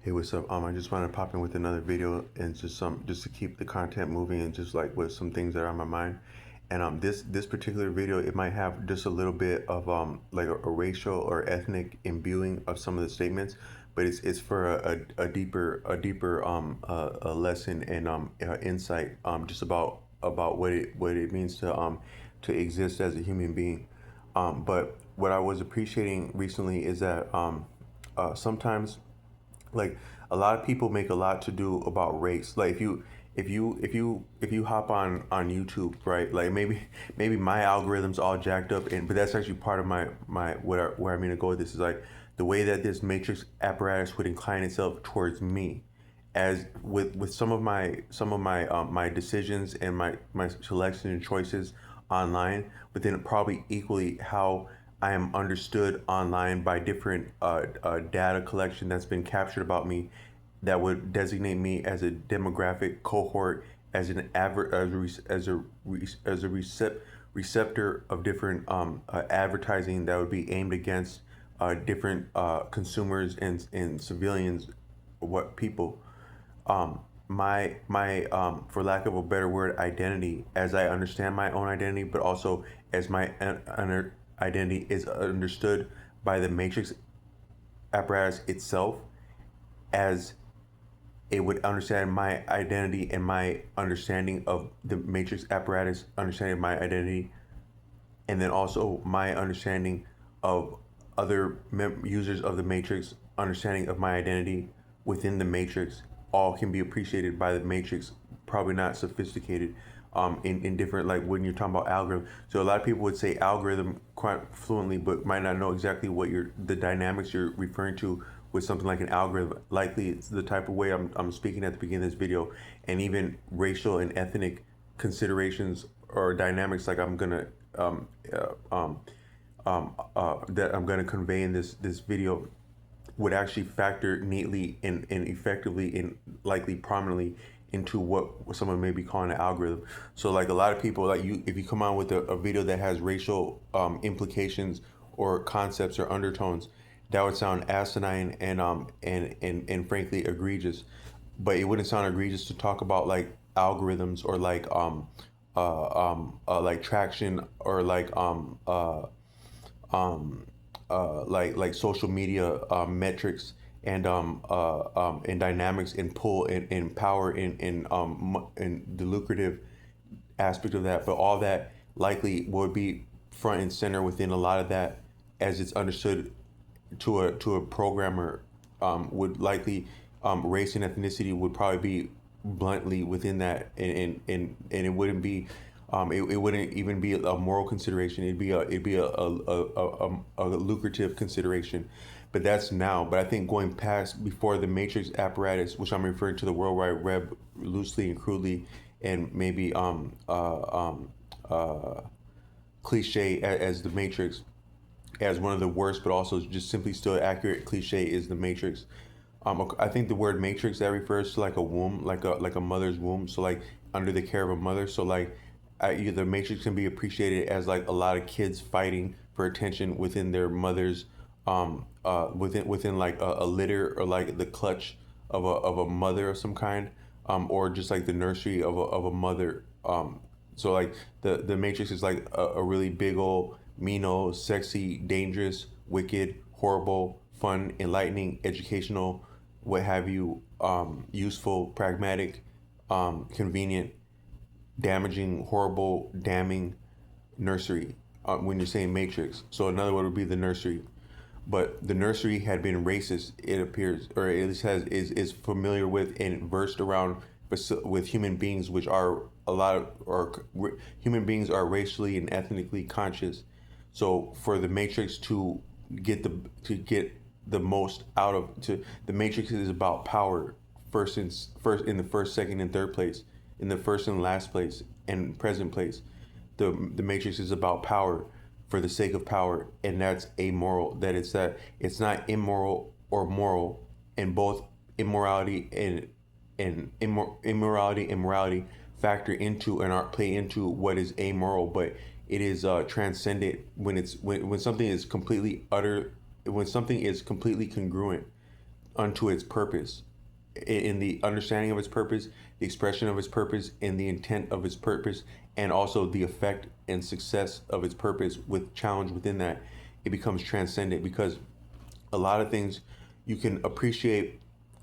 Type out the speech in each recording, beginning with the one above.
Hey, what's up? I just wanted to pop in with another video and just to keep the content moving and just like with some things that are on my mind. And this particular video, it might have just a little bit of like a racial or ethnic imbuing of some of the statements, but it's for a deeper a lesson and insight just about what it means to exist as a human being. But what I was appreciating recently is that sometimes, like, a lot of people make a lot to do about race. Like, if you hop on YouTube, right? Like, maybe my algorithm's all jacked up, and but that's actually part of my where I mean to go with this is like the way that this matrix apparatus would incline itself towards me, as with some of my decisions and my selections and choices online, but then probably equally how I am understood online by different data collection that's been captured about me, that would designate me as a demographic cohort, as an aver- as a re- as a receptor of different advertising that would be aimed against different consumers and civilians, what people. My for lack of a better word, identity, as I understand my own identity, but also as my identity is understood by the matrix apparatus itself, as it would understand my identity and my understanding of the matrix apparatus, understanding my identity, and then also my understanding of other users of the matrix, understanding of my identity within the matrix, all can be appreciated by the matrix, probably not sophisticated in different, like when you're talking about algorithm. So a lot of people would say algorithm quite fluently, but might not know exactly what the dynamics you're referring to with something like an algorithm. Likely it's the type of way I'm speaking at the beginning of this video, and even racial and ethnic considerations or dynamics, like I'm gonna that I'm gonna convey in this video, would actually factor neatly and effectively and likely prominently into what someone may be calling an algorithm. So like a lot of people, like you, if you come on with a video that has racial implications or concepts or undertones, that would sound asinine and frankly egregious. But it wouldn't sound egregious to talk about like algorithms or like traction or like social media metrics and dynamics and pull and power and the lucrative aspect of that. But all that likely would be front and center within a lot of that, as it's understood to a programmer, would likely race and ethnicity would probably be bluntly within that, and it wouldn't be it wouldn't even be a moral consideration. It'd be a lucrative consideration. But that's now. But I think going past, before the matrix apparatus, which I'm referring to the World.Wide Web loosely and crudely, and maybe cliche as the matrix, as one of the worst, but also just simply still accurate cliche, is the matrix. I think the word matrix, that refers to like a womb, like a mother's womb. So like under the care of a mother. So like the matrix can be appreciated as like a lot of kids fighting for attention within their mother's within like a litter, or like the clutch of a mother of some kind, or just like the nursery of a mother. So like the matrix is like a really big old mean old sexy dangerous wicked horrible fun enlightening educational what have you, useful pragmatic, convenient, damaging, horrible, damning nursery, when you're saying matrix. So another word would be the nursery. But the nursery had been racist, it appears, or at least is familiar with and versed around with human beings, which are a lot of, or human beings are racially and ethnically conscious. So for the matrix to get the most out of, to the matrix is about power, first in the first, second, and third place, in the first and last place and present place. The matrix is about power for the sake of power, and that's amoral. That it's not immoral or moral, and both immorality immorality and morality factor into and are play into what is amoral, but it is transcendent when something is completely utter, when something is completely congruent unto its purpose, in the understanding of its purpose, the expression of its purpose, and the intent of its purpose, and also the effect and success of its purpose with challenge within that, it becomes transcendent. Because a lot of things you can appreciate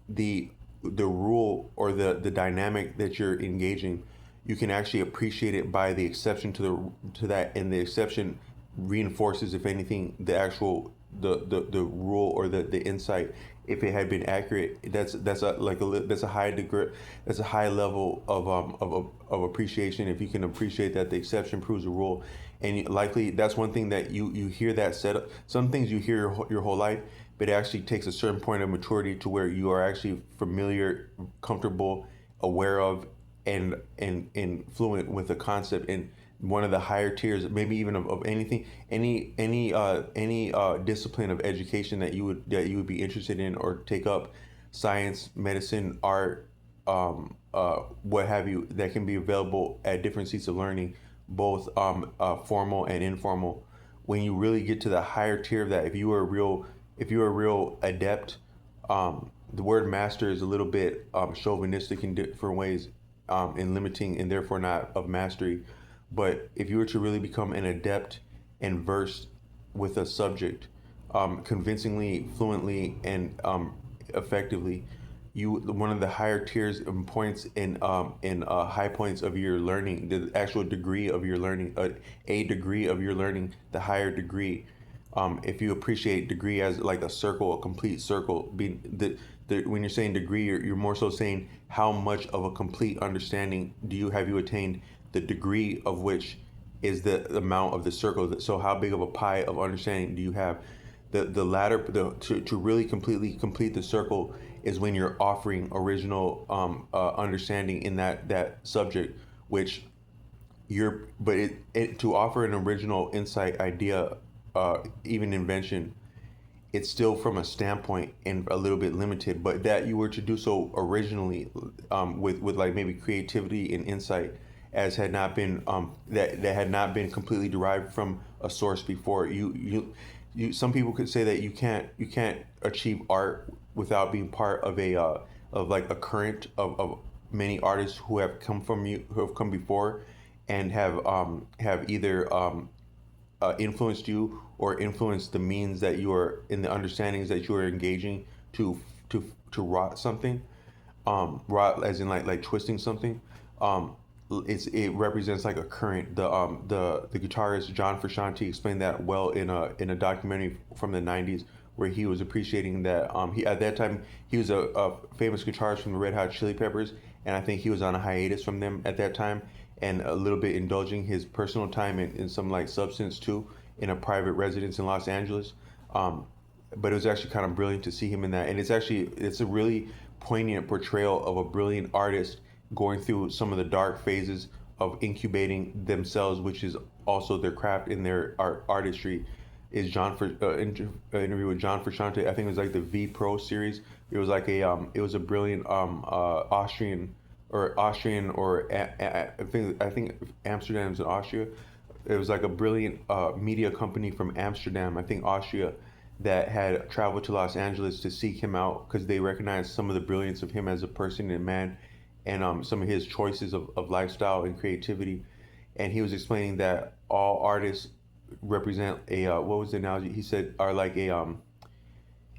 the rule or the dynamic that you're engaging. You can actually appreciate it by the exception to that, and the exception reinforces, if anything, the actual the rule or the insight. If it had been accurate, that's a like a that's a high degree, that's a high level of appreciation. If you can appreciate that the exception proves the rule, and likely that's one thing that you hear that said. Some things you hear your whole life, but it actually takes a certain point of maturity to where you are actually familiar, comfortable, aware of, and fluent with the concept. And one of the higher tiers, maybe even of anything, any discipline of education that you would be interested in or take up, science, medicine, art, what have you, that can be available at different seats of learning, both formal and informal. When you really get to the higher tier of that, if you're a real adept, the word master is a little bit chauvinistic in different ways, in limiting and therefore not of mastery. But if you were to really become an adept and versed with a subject, convincingly, fluently, and effectively, you one of the higher tiers and points in high points of your learning, the actual degree of your learning, a degree of your learning, the higher degree. If you appreciate degree as like a circle, a complete circle, being when you're saying degree, you're more so saying how much of a complete understanding have you attained, the degree of which is the amount of the circle. So how big of a pie of understanding do you have? The latter, to really completely complete the circle is when you're offering original understanding in that subject, which to offer an original insight, idea, even invention, it's still from a standpoint and a little bit limited. But that you were to do so originally, with like maybe creativity and insight, as had not been that had not been completely derived from a source before. Some people could say that you can't achieve art without being part of of like a current of many artists who have who have come before, and have either influenced you or influenced the means that you are in, the understandings that you are engaging to rot something, rot as in like twisting something. um it represents like a current. The guitarist John Frusciante explained that well in a documentary from the 90s, where he was appreciating that he at that time he was a famous guitarist from the Red Hot Chili Peppers, and I think he was on a hiatus from them at that time, and a little bit indulging his personal time in some like substance too, in a private residence in Los Angeles. But it was actually kind of brilliant to see him in that, and it's a really poignant portrayal of a brilliant artist going through some of the dark phases of incubating themselves, which is also their craft in their artistry. Is interview with John Frusciante. I think it was like the V Pro series. It was like it was a brilliant Austrian or I think Amsterdam's in Austria. It was like a brilliant media company from Amsterdam, I think Austria, that had traveled to Los Angeles to seek him out because they recognized some of the brilliance of him as a person and man, and some of his choices of lifestyle and creativity. And he was explaining that all artists represent a what was the analogy he said, are like a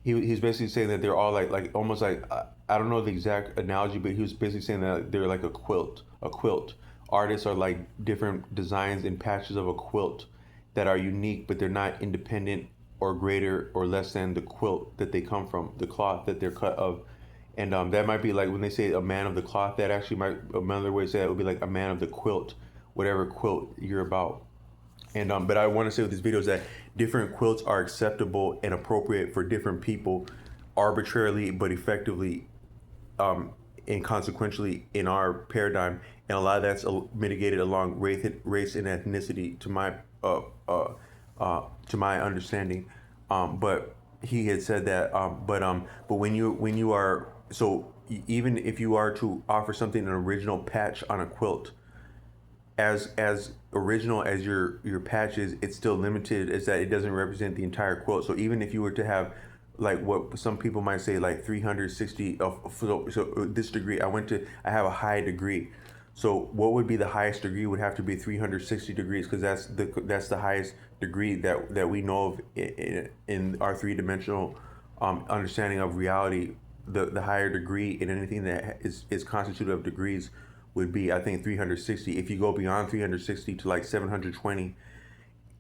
he's basically saying that they're all like almost like, I don't know the exact analogy, but he was basically saying that they're like a quilt. Artists are like different designs and patches of a quilt that are unique, but they're not independent or greater or less than the quilt that they come from, the cloth that they're cut of. And that might be like when they say a man of the cloth, that actually might, another way to say that would be like a man of the quilt, whatever quilt you're about. And but I want to say with this video is that different quilts are acceptable and appropriate for different people, arbitrarily but effectively, and consequentially in our paradigm. And a lot of that's mitigated along race and ethnicity, to my understanding. But he had said that. But when you are so, even if you are to offer something, an original patch on a quilt, as original as your patch is, it's still limited as that it doesn't represent the entire quilt. So even if you were to have like what some people might say, like 360 of, so this degree, I have a high degree. So what would be the highest degree? Would have to be 360 degrees, because that's the highest degree that we know of in our three-dimensional understanding of reality. The higher degree in anything that is constituted of degrees would be, I think, 360. If you go beyond 360 to like 720,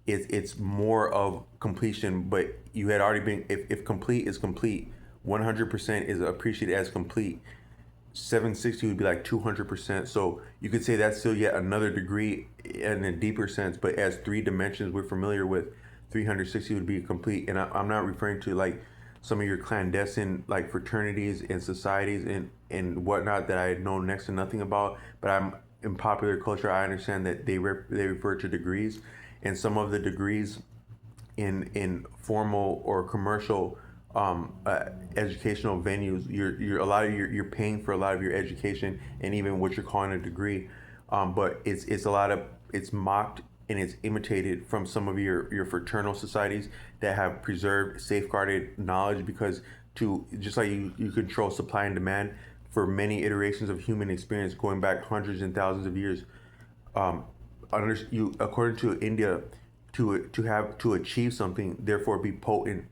it's more of completion. But you had already been, if complete is complete, 100% is appreciated as complete. 760 would be like 200%. So you could say that's still yet another degree in a deeper sense, but as three dimensions we're familiar with, 360 would be complete. And I'm not referring to like some of your clandestine like fraternities and societies and whatnot that I know next to nothing about, but I'm in popular culture, I understand that they refer to degrees, and some of the degrees in formal or commercial educational venues, you're a lot of you're paying for a lot of your education and even what you're calling a degree, but it's a lot of, it's mocked and it's imitated from some of your fraternal societies that have preserved, safeguarded knowledge, because to just like you control supply and demand for many iterations of human experience going back hundreds and thousands of years. According to India, to achieve something, therefore be potent,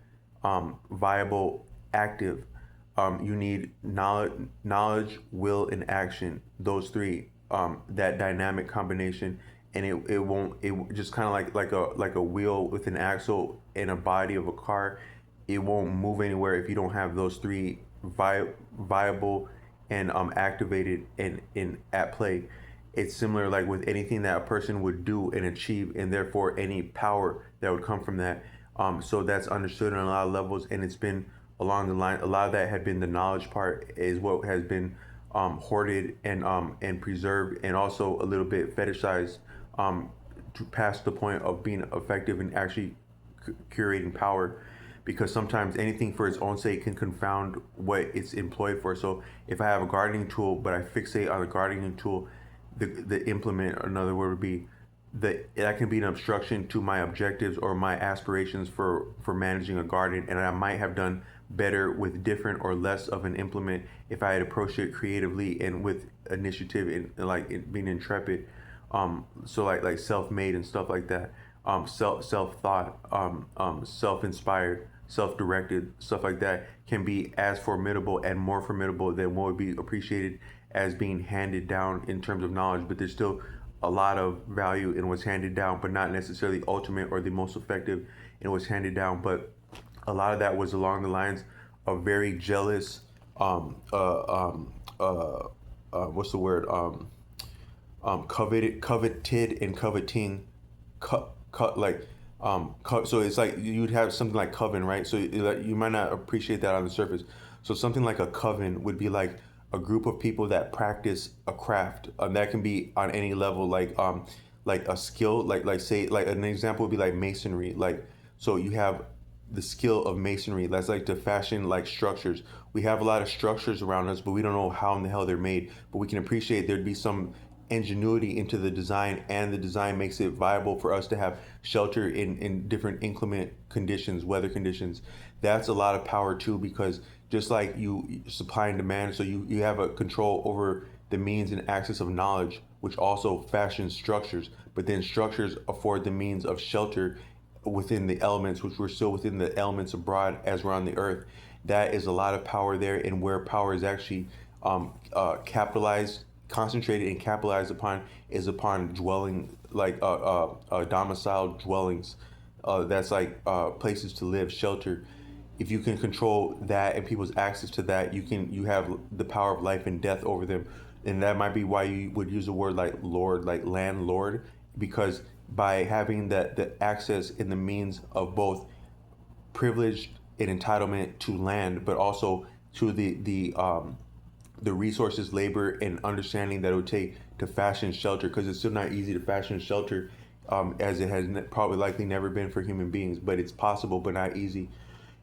viable, active, you need knowledge, will, and action. Those three, that dynamic combination, and it won't, it just kind of like a wheel with an axle and a body of a car. It won't move anywhere if you don't have those three viable and activated and in at play. It's similar like with anything that a person would do and achieve, and therefore any power that would come from that. So that's understood on a lot of levels, and it's been along the line. A lot of that had been the knowledge part is what has been hoarded and preserved, and also a little bit fetishized, to past the point of being effective in actually curating power, because sometimes anything for its own sake can confound what it's employed for. So if I have a gardening tool, but I fixate on the gardening tool, the implement, another word would be, that can be an obstruction to my objectives or my aspirations for managing a garden, and I might have done better with different or less of an implement if I had approached it creatively and with initiative and like being intrepid. So like self-made and stuff like that, self-thought, self-inspired, self-directed, stuff like that can be as formidable and more formidable than what would be appreciated as being handed down in terms of knowledge. But there's still a lot of value in what's handed down, but not necessarily ultimate or the most effective in what's handed down. But a lot of that was along the lines of very jealous, what's the word? Coveted and coveting, like, so it's like you'd have something like coven, right? So you might not appreciate that on the surface. So something like a coven would be like a group of people that practice a craft, that can be on any level, like a skill, like say, like an example would be like masonry. Like, so you have the skill of masonry, that's like to fashion like structures. We have a lot of structures around us, but we don't know how in the hell they're made, but we can appreciate there'd be some ingenuity into the design, and the design makes it viable for us to have shelter in different inclement conditions, weather conditions. That's a lot of power too, because just like you supply and demand, so you have a control over the means and access of knowledge, which also fashions structures, but then structures afford the means of shelter within the elements, which we're still within the elements abroad as we're on the earth. That is a lot of power there, and where power is actually capitalized, concentrated and capitalized upon, is upon dwelling, like domiciled dwellings. That's like places to live, shelter. If you can control that and people's access to that, you have the power of life and death over them, and that might be why you would use a word like lord, like landlord, because by having the access and the means of both privilege and entitlement to land, but also to the resources, labor, and understanding that it would take to fashion shelter, because it's still not easy to fashion shelter, as it has probably likely never been for human beings, but it's possible, but not easy.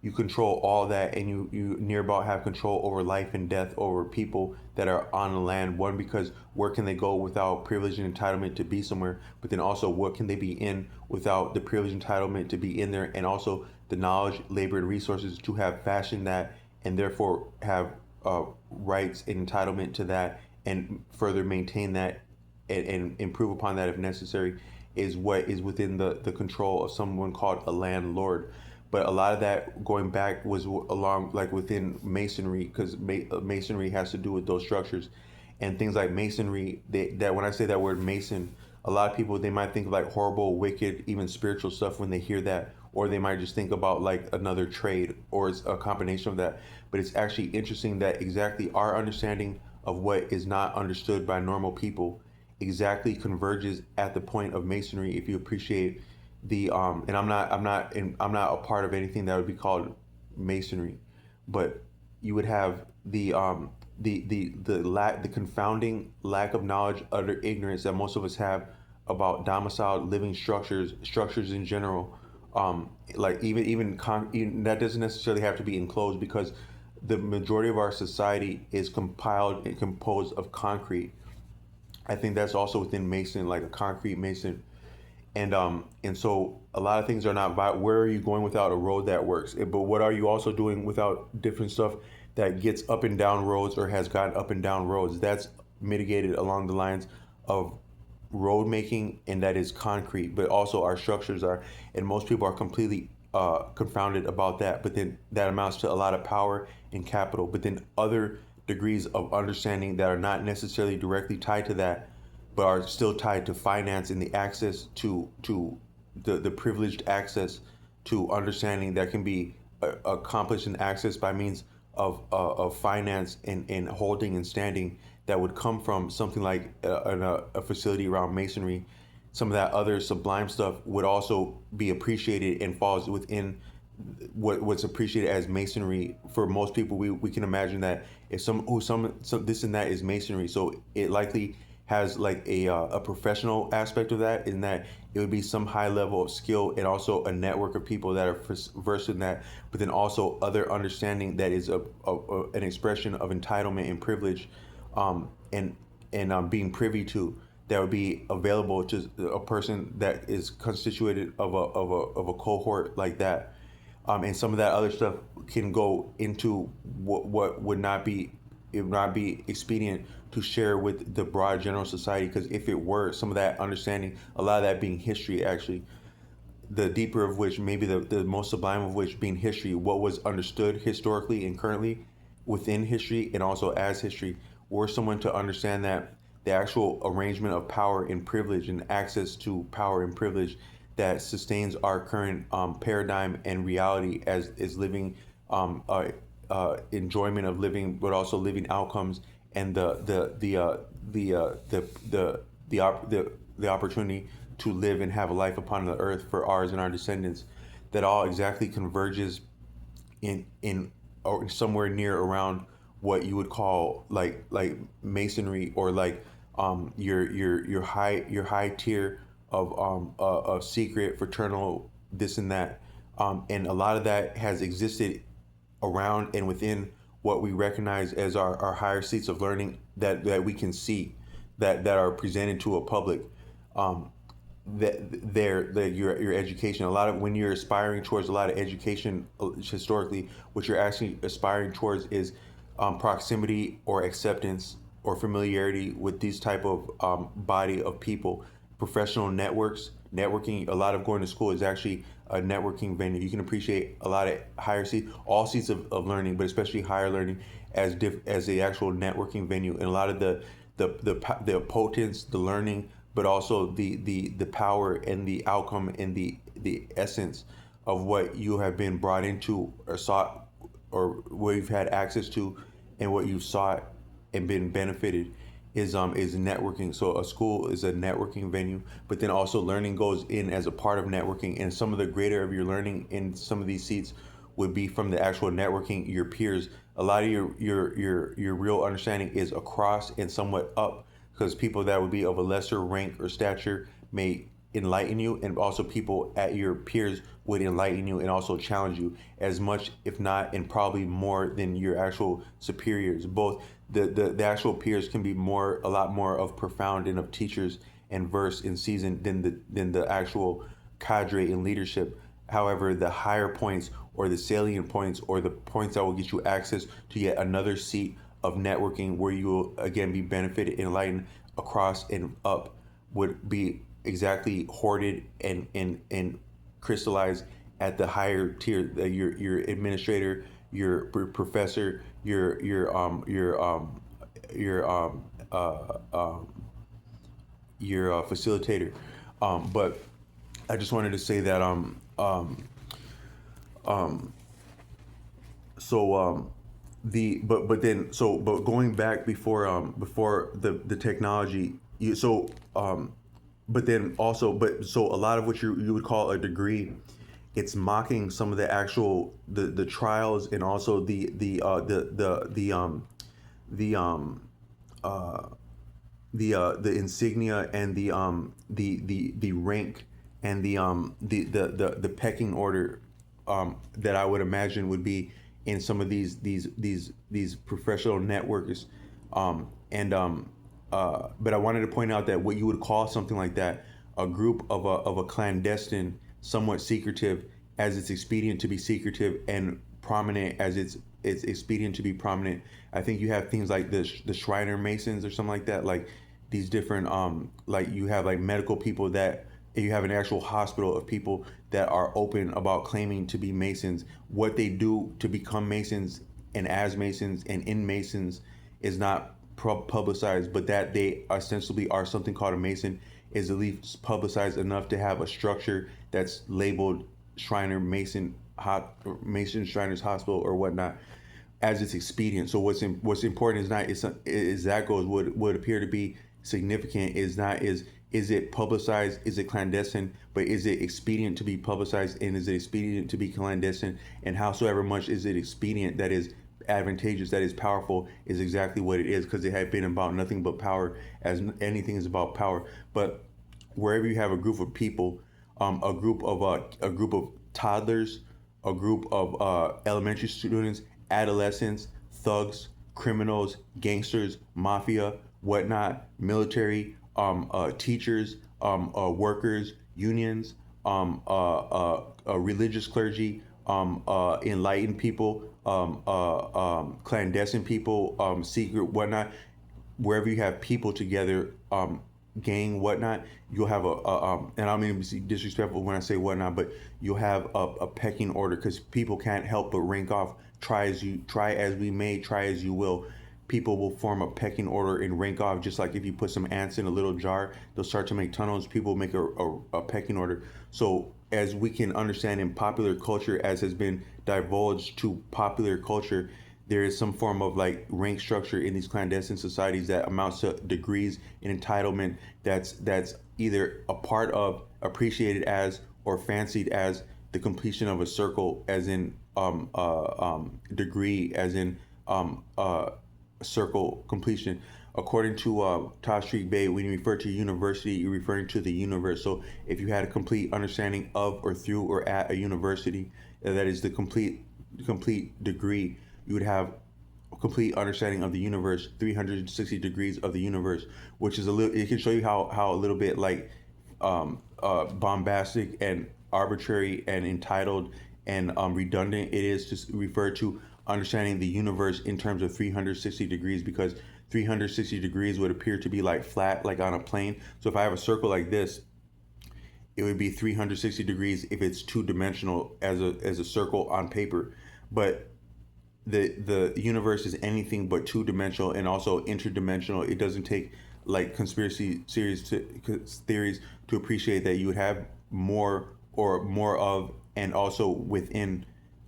you control all that, and you near about have control over life and death over people that are on the land. One, because where can they go without privilege and entitlement to be somewhere, but then also what can they be in without the privilege and entitlement to be in there, and also the knowledge, labor, and resources to have fashioned that, and therefore have rights and entitlement to that, and further maintain that, and improve upon that if necessary, is what is within the control of someone called a landlord. But a lot of that going back was along like within masonry, because masonry has to do with those structures and things like masonry. That when I say that word mason, a lot of people, they might think like horrible, wicked, even spiritual stuff when they hear that, or they might just think about like another trade, or it's a combination of that. But it's actually interesting that exactly our understanding of what is not understood by normal people exactly converges at the point of masonry. If you appreciate the and I'm not a part of anything that would be called masonry, but you would have the confounding lack of knowledge, utter ignorance that most of us have about domiciled living structures in general. Like even that doesn't necessarily have to be enclosed, because the majority of our society is compiled and composed of concrete. I think that's also within mason, like a concrete mason. And so a lot of things are not where are you going without a road that works? But what are you also doing without different stuff that gets up and down roads, or has gotten up and down roads? That's mitigated along the lines of road making, and that is concrete. But also our structures are, and most people are completely confounded about that. But then that amounts to a lot of power and capital. But then other degrees of understanding that are not necessarily directly tied to that, but are still tied to finance and the access to the privileged access to understanding that can be accomplished and accessed by means of finance and holding and standing, that would come from something like a facility around masonry. Some of that other sublime stuff would also be appreciated and falls within what's appreciated as masonry. For most people, we can imagine that if some this and that is masonry, so it likely has like a professional aspect of that, in that it would be some high level of skill, and also a network of people that are versed in that, but then also other understanding that is an expression of entitlement and privilege, and being privy to, that would be available to a person that is constituted of a cohort like that. And some of that other stuff can go into what would not be, it would not be expedient to share with the broad general society, because if it were, some of that understanding, a lot of that being history actually, the deeper of which, maybe the most sublime of which being history, what was understood historically and currently within history and also as history, were someone to understand that the actual arrangement of power and privilege and access to power and privilege that sustains our current paradigm and reality as is living, enjoyment of living, but also living outcomes, and the opportunity to live and have a life upon the earth for ours and our descendants, that all exactly converges in or somewhere near around what you would call like masonry, or like your high tier of secret fraternal this and that, and a lot of that has existed around and within what we recognize as our higher seats of learning, that we can see, that are presented to a public, that your education, a lot of, when you're aspiring towards a lot of education historically, what you're actually aspiring towards is proximity or acceptance or familiarity with these type of body of people, professional networking. A lot of going to school is actually a networking venue. You can appreciate a lot of higher seats, all seats of learning, but especially higher learning as the actual networking venue, and a lot of the potence, the learning, but also the power and the outcome and the essence of what you have been brought into or sought, or what you've had access to, and what you've sought and been benefited is networking. So a school is a networking venue, but then also learning goes in as a part of networking. And some of the greater of your learning in some of these seats would be from the actual networking, your peers. A lot of your real understanding is across and somewhat up, because people that would be of a lesser rank or stature may enlighten you, and also people at your peers would enlighten you and also challenge you as much, if not, and probably more than your actual superiors. Both the actual peers can be a lot more of profound and of teachers and verse in season than the actual cadre in leadership. However, the higher points or the salient points or the points that will get you access to yet another seat of networking where you will again be benefited, enlightened across and up would be exactly hoarded and crystallized at the higher tier. Your administrator, your professor, uh, um, your facilitator. But I just wanted to say that um, so the but then so but going back before the technology, but then also but so a lot of what you would call a degree, it's mocking some of the actual the trials and also the uh the insignia and the rank and the pecking order that I would imagine would be in some of these professional networks, and but I wanted to point out that what you would call something like that a group of a clandestine, somewhat secretive, as it's expedient to be secretive, and prominent as it's expedient to be prominent. I think you have things like the Shriner Masons or something like that, like these different like you have like medical people that you have an actual hospital of people that are open about claiming to be Masons. What they do to become Masons and as Masons and in Masons is not publicized, but that they ostensibly are something called a Mason is at least publicized enough to have a structure that's labeled Shriner Mason Mason Shriners Hospital or whatnot as it's expedient. So what's important is not is that goes would appear to be significant is not is it publicized, is it clandestine, but is it expedient to be publicized, and is it expedient to be clandestine, and howsoever much is it expedient that is advantageous, that is powerful, is exactly what it is, because it had been about nothing but power, as anything is about power. But wherever you have a group of people, a group of toddlers, a group of elementary students, adolescents, thugs, criminals, gangsters, mafia, whatnot, military, teachers, workers, unions, religious clergy, enlightened people, clandestine people, secret, whatnot. Wherever you have people together, gang, whatnot, you'll have and I don't mean to be disrespectful when I say whatnot, but you'll have a pecking order, because people can't help but rank off. Try as we may, try as you will. People will form a pecking order and rank off, just like if you put some ants in a little jar, they'll start to make tunnels. People make a pecking order. So as we can understand in popular culture, as has been divulged to popular culture, there is some form of like rank structure in these clandestine societies that amounts to degrees and entitlement that's either a part of, appreciated as, or fancied as the completion of a circle, as in degree, as in circle completion. According to Todd Street Bay, when you refer to university, you're referring to the universe. So if you had a complete understanding of or through or at a university, that is the complete degree, you would have a complete understanding of the universe, 360 degrees of the universe, which is a little, it can show you how a little bit like bombastic and arbitrary and entitled and redundant it is to refer to understanding the universe in terms of 360 degrees, because 360 degrees would appear to be like flat, like on a plane. So if I have a circle like this, it would be 360 degrees if it's two-dimensional as a circle on paper. But the universe is anything but two-dimensional and also interdimensional. It doesn't take like conspiracy theories to appreciate that you would have more or more of, and also within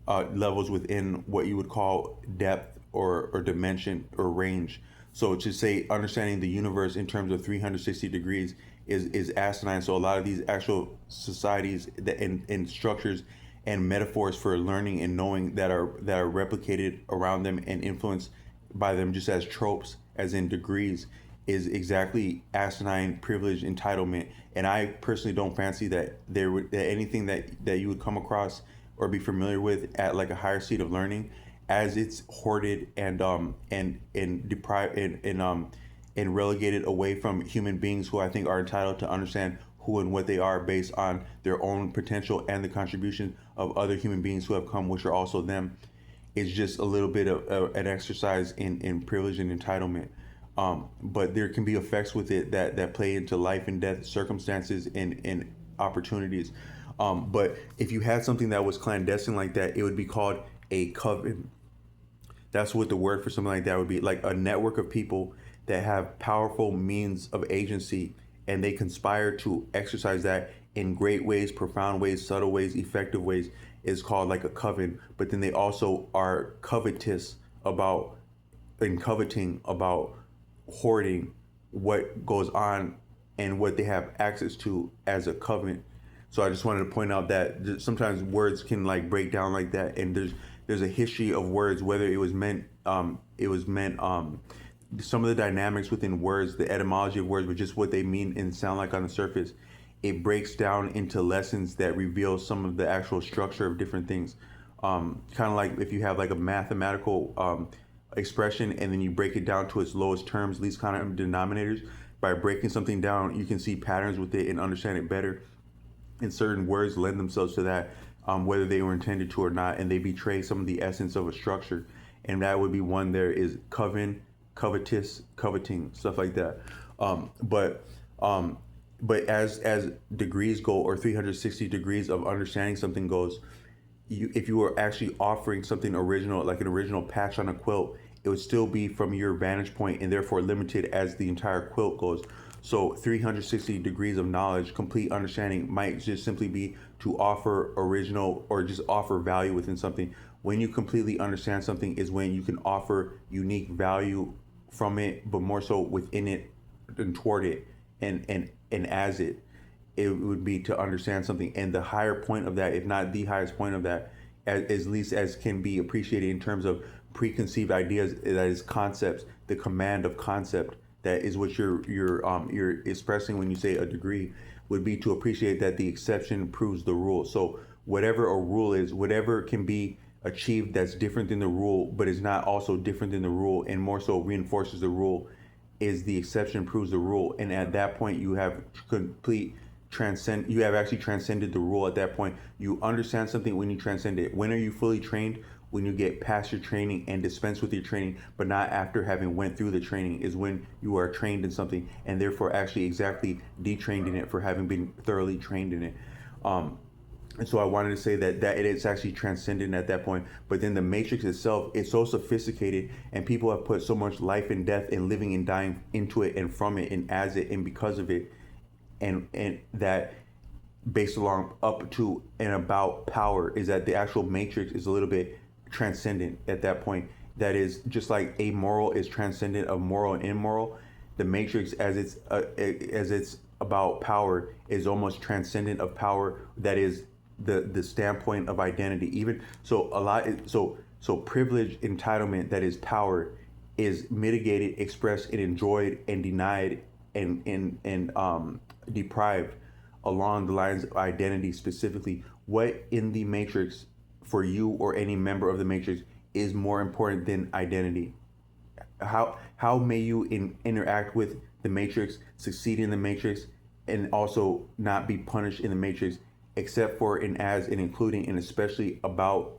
levels within what you would call depth or dimension or range. So to say understanding the universe in terms of 360 degrees is asinine. So a lot of these actual societies and structures and metaphors for learning and knowing that are replicated around them and influenced by them just as tropes, as in degrees, is exactly asinine privilege entitlement. And I personally don't fancy that that anything that you would come across or be familiar with at like a higher seat of learning, as it's hoarded and deprived and relegated away from human beings who I think are entitled to understand who and what they are based on their own potential and the contribution of other human beings who have come, which are also them. It's just a little bit of an exercise in privilege and entitlement. But there can be effects with it that play into life and death circumstances and opportunities. But if you had something that was clandestine like that, it would be called a coven. That's what the word for something like that would be, like a network of people that have powerful means of agency, and they conspire to exercise that in great ways, profound ways, subtle ways, effective ways, is called like a coven. But then they also are covetous about and coveting about hoarding what goes on and what they have access to as a covenant. So I just wanted to point out that sometimes words can like break down like that, and there's a history of words, whether it was meant some of the dynamics within words, the etymology of words, but just what they mean and sound like on the surface. It breaks down into lessons that reveal some of the actual structure of different things. Kind of like if you have like a mathematical expression and then you break it down to its lowest terms, least common denominators. By breaking something down, you can see patterns with it and understand it better. And certain words lend themselves to that, whether they were intended to or not, and they betray some of the essence of a structure. And that would be one. There is coven, covetous, coveting, stuff like that. But as degrees go, or 360 degrees of understanding something goes, if you were actually offering something original, like an original patch on a quilt, it would still be from your vantage point and therefore limited as the entire quilt goes. So 360 degrees of knowledge, complete understanding, might just simply be to offer original or just offer value within something. When you completely understand something is when you can offer unique value from it, but more so within it and toward it and as it would be to understand something. And the higher point of that, if not the highest point of that, as least as can be appreciated in terms of preconceived ideas, that is concepts, the command of concept, that is what you're expressing when you say a degree, would be to appreciate that the exception proves the rule. So whatever a rule is, whatever can be achieved that's different than the rule, but is not also different than the rule and more so reinforces the rule, is the exception proves the rule. And at that point you have you have actually transcended the rule. At that point you understand something when you transcend it. When are you fully trained? When you get past your training and dispense with your training, but not after having went through the training, is when you are trained in something and therefore actually exactly detrained in it for having been thoroughly trained in it. And so I wanted to say that it is actually transcendent at that point. But then the matrix itself is so sophisticated, and people have put so much life and death and living and dying into it and from it and as it and because of it, and that based along up to and about power, is that the actual matrix is a little bit transcendent at that point. That is just like amoral is transcendent of moral and immoral. The matrix, as it's about power, is almost transcendent of power. That is the standpoint of identity. Even so, so privilege, entitlement, that is power, is mitigated, expressed, and enjoyed, and denied, and deprived along the lines of identity. Specifically, what in the matrix for you or any member of the matrix is more important than identity? How may you interact with the matrix, succeed in the matrix, and also not be punished in the matrix, except for and as and including and especially about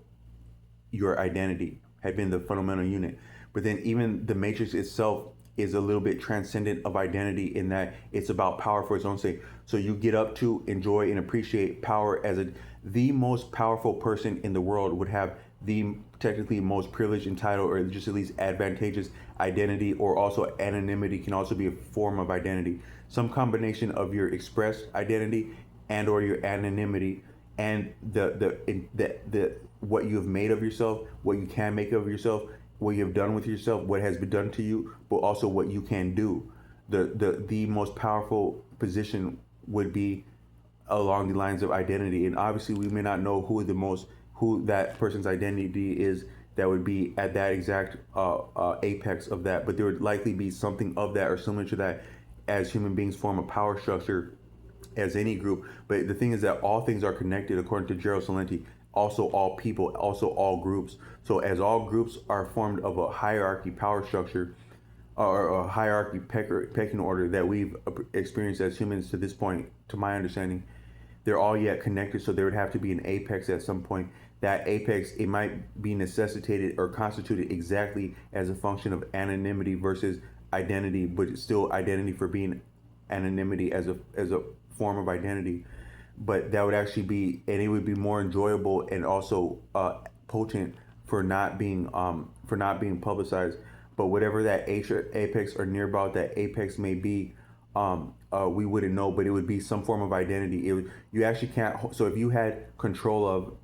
your identity had been the fundamental unit. But then even the matrix itself is a little bit transcendent of identity in that it's about power for its own sake. So you get up to enjoy and appreciate power as the most powerful person in the world would have the technically most privileged, entitled, or just at least advantageous identity, or also anonymity can also be a form of identity. Some combination of your expressed identity and or your anonymity, and the what you have made of yourself, what you can make of yourself, what you have done with yourself, what has been done to you, but also what you can do. The most powerful position would be along the lines of identity. And obviously we may not know who that person's identity is that would be at that exact apex of that, but there would likely be something of that or similar to that as human beings form a power structure as any group. But the thing is that all things are connected, according to Gerald Salenti. Also, all people, also all groups. So, as all groups are formed of a hierarchy power structure or a hierarchy pecking order that we've experienced as humans to this point, to my understanding, they're all yet connected. So, there would have to be an apex at some point. That apex, it might be necessitated or constituted exactly as a function of anonymity versus identity, but it's still identity for being anonymity as a form of identity. But that would actually be, and it would be more enjoyable and also potent for not being publicized. But whatever that apex or nearby that apex may be, we wouldn't know. But it would be some form of identity. You actually can't. So if you had control of,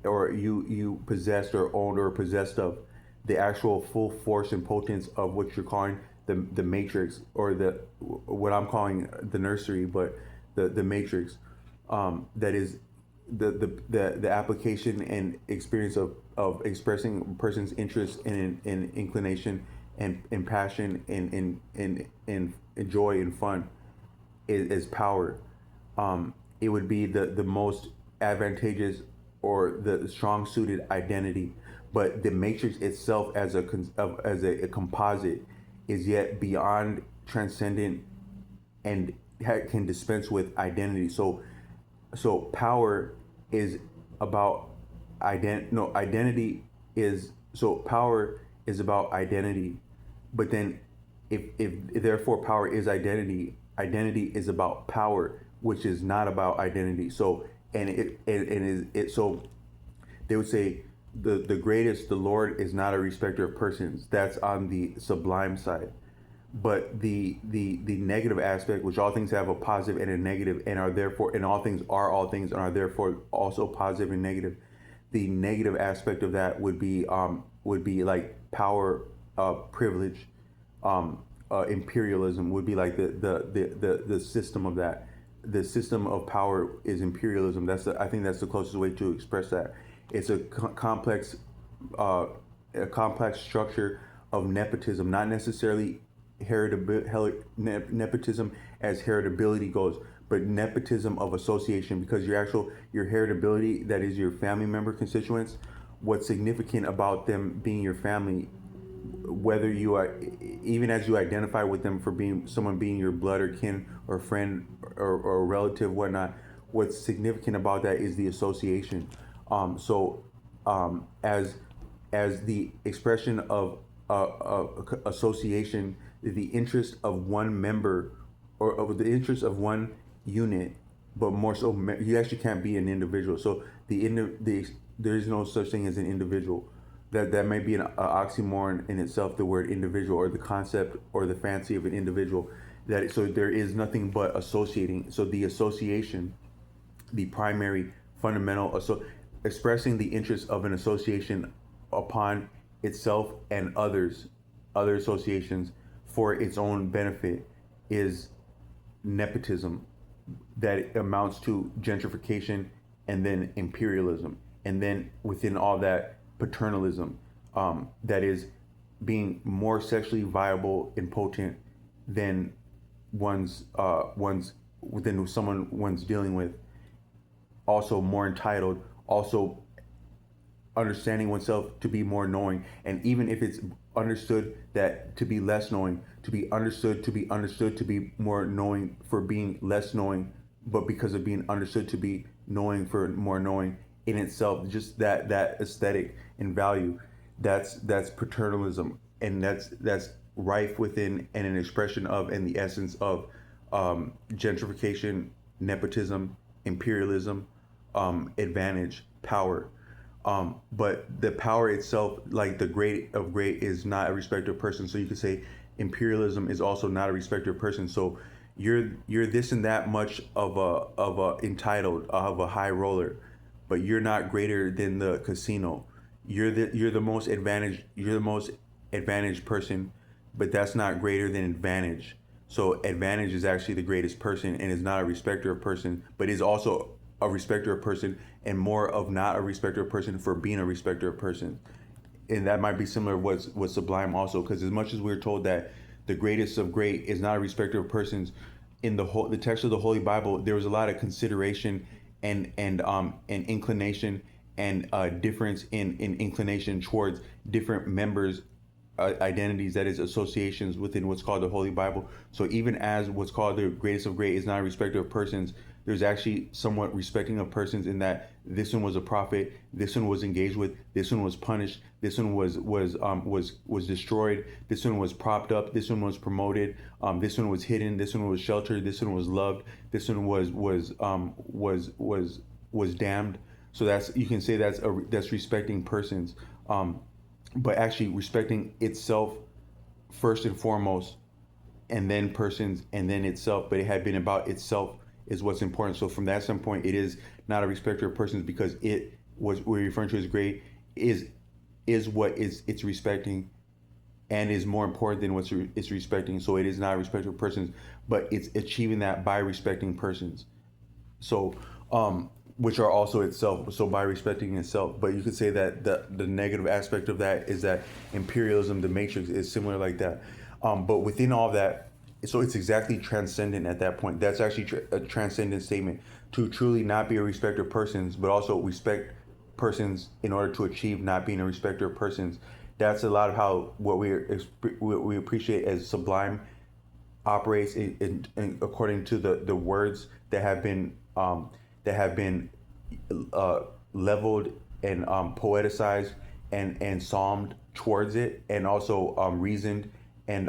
or you possessed or owned or possessed of the actual full force and potence of what you're calling the matrix, or the what I'm calling the nursery, but the matrix, that is the application and experience of expressing a person's interest and inclination and passion and joy and fun is power. It would be the most advantageous or the strong suited identity, but the matrix itself as a composite is yet beyond transcendent and can dispense with identity. So power is about identity is so power is about identity, but then if therefore power is identity, identity is about power, which is not about identity. So and it so they would say the greatest, the Lord is not a respecter of persons. That's on the sublime side. But the negative aspect, which all things have a positive and a negative, and are therefore, and all things are all things, and are therefore also positive and negative. The negative aspect of that would be like power, privilege, imperialism would be like the system of that. The system of power is imperialism. I think that's the closest way to express that. It's a complex structure of nepotism, not necessarily nepotism as heritability goes, but nepotism of association, because your heritability, that is your family member constituents, what's significant about them being your family, whether you are, even as you identify with them for being someone being your blood or kin or friend or relative, whatnot, what's significant about that is the association. As the expression of association, the interest of one member or of the interest of one unit, but more so, you actually can't be an individual. So there is no such thing as an individual. That may be an oxymoron in itself, the word individual, or the concept or the fancy of an individual. So there is nothing but associating. So the association, the primary fundamental, expressing the interest of an association upon itself and other associations for its own benefit, is nepotism, that amounts to gentrification and then imperialism, and then within all that, paternalism, that is being more sexually viable and potent than within someone one's dealing with, also more entitled, also understanding oneself to be more knowing, and even if it's understood that to be less knowing, to be understood to be more knowing for being less knowing, but because of being understood to be knowing for more knowing, in itself, just that aesthetic and value, that's paternalism, and that's rife within and an expression of and the essence of gentrification, nepotism, imperialism, advantage, power. But the power itself, like the great of great, is not a respecter of person. So you could say imperialism is also not a respecter of person. So you're this and that much of a entitled, of a high roller, but you're not greater than the casino. You're the most advantaged person, but that's not greater than advantage. So advantage is actually the greatest person and is not a respecter of person, but is also a respecter of person, and more of not a respecter of person for being a respecter of person. and that might be similar what's sublime also, because as much as we're told that the greatest of great is not a respecter of persons, in the text of the Holy Bible, there was a lot of consideration and inclination and difference in inclination towards different members identities, that is associations within what's called the Holy Bible. So even as what's called the greatest of great is not a respecter of persons, there's actually somewhat respecting of persons in that this one was a prophet, this one was engaged with, this one was punished, this one was destroyed, this one was propped up, this one was promoted, this one was hidden, this one was sheltered, this one was loved, this one was damned. So that's, you can say that's respecting persons, but actually respecting itself first and foremost, and then persons, and then itself. But it had been about itself is what's important. So from that standpoint, it is not a respecter of persons, because it was, we're referring to as great, is what it's respecting, and is more important than it's respecting. So it is not a respecter of persons, but it's achieving that by respecting persons. So which are also itself, so by respecting itself. But you could say that the negative aspect of that is that imperialism, the matrix, is similar like that. But within all that, so it's exactly transcendent at that point. That's actually a transcendent statement, to truly not be a respecter of persons, but also respect persons in order to achieve not being a respecter of persons. That's a lot of how what we appreciate as sublime operates in according to the words that have been leveled and poeticized and psalmed towards it, and also reasoned and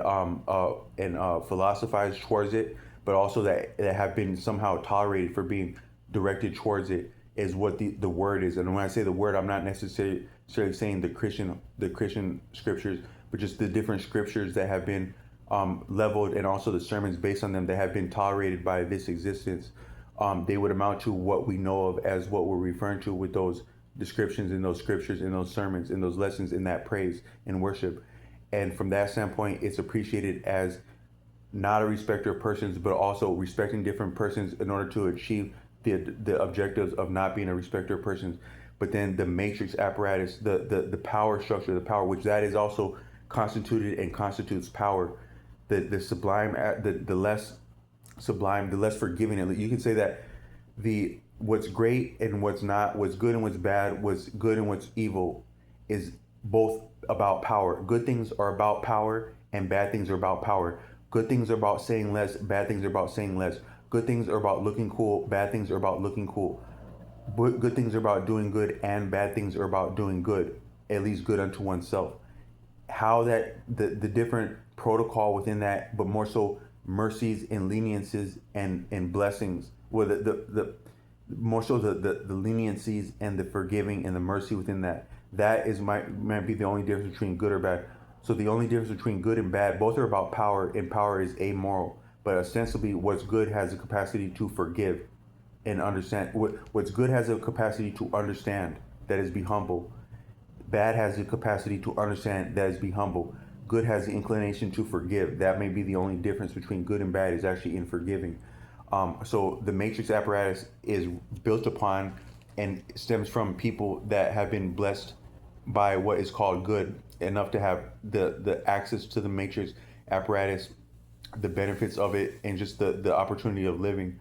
philosophized towards it, but also that have been somehow tolerated for being directed towards it, is what the word is. And when I say the word, I'm not necessarily saying the Christian scriptures, but just the different scriptures that have been leveled, and also the sermons based on them that have been tolerated by this existence. They would amount to what we know of as what we're referring to with those descriptions in those scriptures, in those sermons, in those lessons, in that praise and worship. And from that standpoint, it's appreciated as not a respecter of persons, but also respecting different persons in order to achieve the objectives of not being a respecter of persons. But then the matrix apparatus, the power structure, the power, which that is also constituted and constitutes power, the sublime, the less sublime, the less forgiving. You can say that the what's great and what's not, what's good and what's bad, what's good and what's evil, is both about power. Good things are about power, and bad things are about power. Good things are about saying less, bad things are about saying less. Good things are about looking cool, bad things are about looking cool. Good things are about doing good, and bad things are about doing good, at least good unto oneself. How that the different protocol within that, but more so mercies and leniencies and blessings, well, the more so the leniencies and the forgiving and the mercy within that is might be the only difference between good or bad. So the only difference between good and bad, both are about power, and power is amoral. But ostensibly, what's good has a capacity to forgive and understand. What's good has a capacity to understand, that is, be humble. Bad has the capacity to understand, that is, be humble. Good has the inclination to forgive. That may be the only difference between good and bad, is actually in forgiving. So the matrix apparatus is built upon and stems from people that have been blessed by what is called good, enough to have the access to the matrix apparatus, the benefits of it, and just the opportunity of living.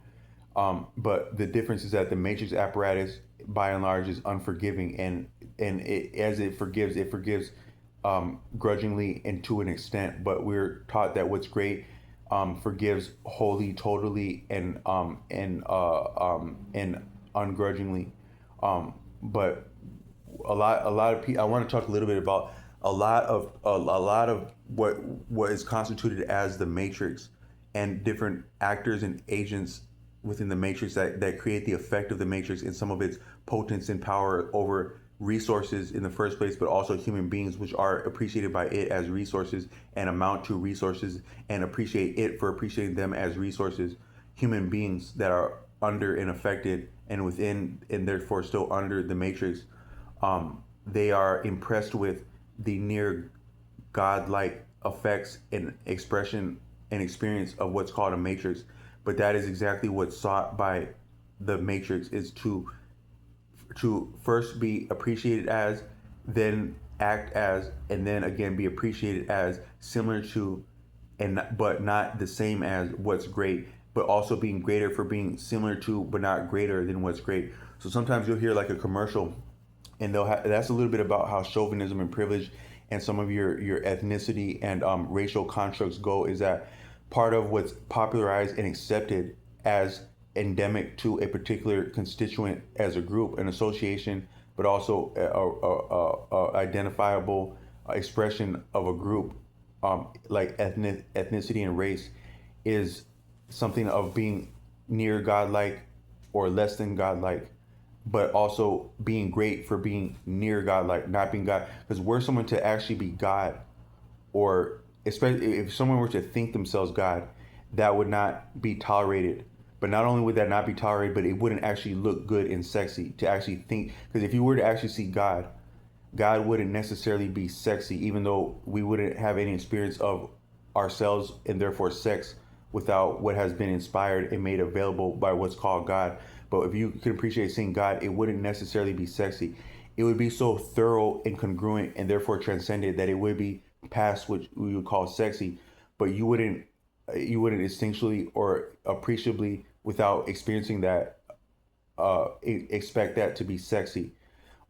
But the difference is that the matrix apparatus, by and large, is unforgiving, and as it forgives grudgingly and to an extent. But we're taught that what's great forgives wholly, totally, and ungrudgingly. But a lot of people. I want to talk a little bit about a lot of what is constituted as the matrix, and different actors and agents within the matrix that create the effect of the matrix, and some of its potence and power over resources in the first place, but also human beings, which are appreciated by it as resources and amount to resources, and appreciate it for appreciating them as resources. Human beings that are under and affected and within, and therefore still under the matrix, they are impressed with the near godlike effects and expression and experience of what's called a matrix. But that is exactly what's sought by the matrix, is to first be appreciated as, then act as, and then again be appreciated as similar to, and but not the same as what's great, but also being greater for being similar to, but not greater than what's great. So sometimes you'll hear like a commercial, and they'll have, that's a little bit about how chauvinism and privilege and some of your ethnicity and racial constructs go, is that part of what's popularized and accepted as endemic to a particular constituent as a group, an association, but also a identifiable expression of a group, like ethnicity and race, is something of being near godlike or less than godlike, but also being great for being near godlike, not being God. Because were someone to actually be God, or especially if someone were to think themselves God, that would not be tolerated. But not only would that not be tolerated, but it wouldn't actually look good and sexy to actually think. Because if you were to actually see God, God wouldn't necessarily be sexy, even though we wouldn't have any experience of ourselves and therefore sex without what has been inspired and made available by what's called God. But if you can appreciate seeing God, it wouldn't necessarily be sexy. It would be so thorough and congruent and therefore transcended that it would be past what we would call sexy. But you wouldn't instinctually or appreciably, without experiencing that, expect that to be sexy.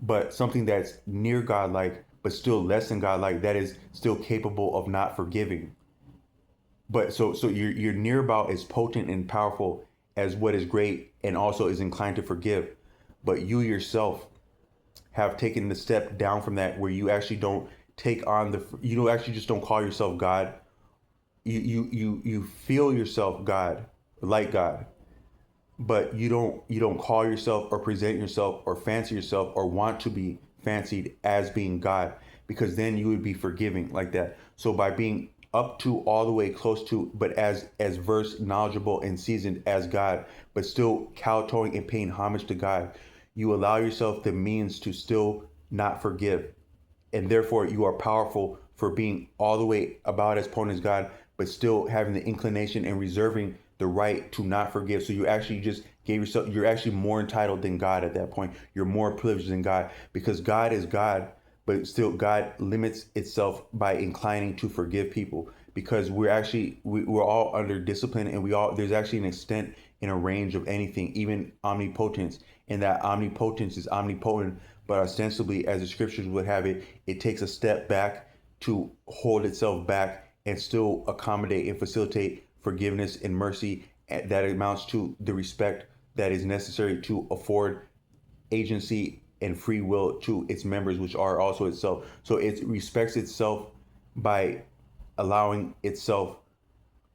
But something that's near godlike but still less than godlike, that is still capable of not forgiving. But so you're near about as potent and powerful as what is great and also is inclined to forgive. But you yourself have taken the step down from that, where you actually don't take on the, you don't actually just don't call yourself God. You feel yourself God, like God, but you don't call yourself or present yourself or fancy yourself or want to be fancied as being God, because then you would be forgiving like that. So by being up to all the way close to, but as versed, knowledgeable, and seasoned as God, but still kowtowing and paying homage to God, you allow yourself the means to still not forgive, and therefore you are powerful for being all the way about as potent as God, but still having the inclination and reserving the right to not forgive. So you actually just gave yourself, you're actually more entitled than God at that point. You're more privileged than God, because God is God, but still God limits itself by inclining to forgive people, because we're all under discipline, and we all, there's actually an extent and a range of anything, even omnipotence, and that omnipotence is omnipotent, but ostensibly, as the scriptures would have it, it takes a step back to hold itself back and still accommodate and facilitate forgiveness and mercy that amounts to the respect that is necessary to afford agency and free will to its members, which are also itself. So it respects itself by allowing itself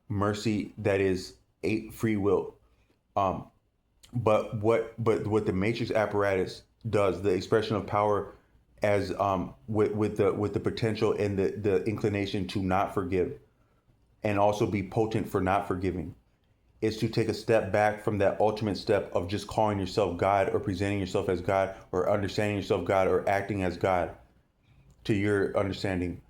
mercy that is a free will. Um, but what the matrix apparatus does, the expression of power as with the potential and the inclination to not forgive, and also be potent for not forgiving, is to take a step back from that ultimate step of just calling yourself God, or presenting yourself as God, or understanding yourself God, or acting as God to your understanding.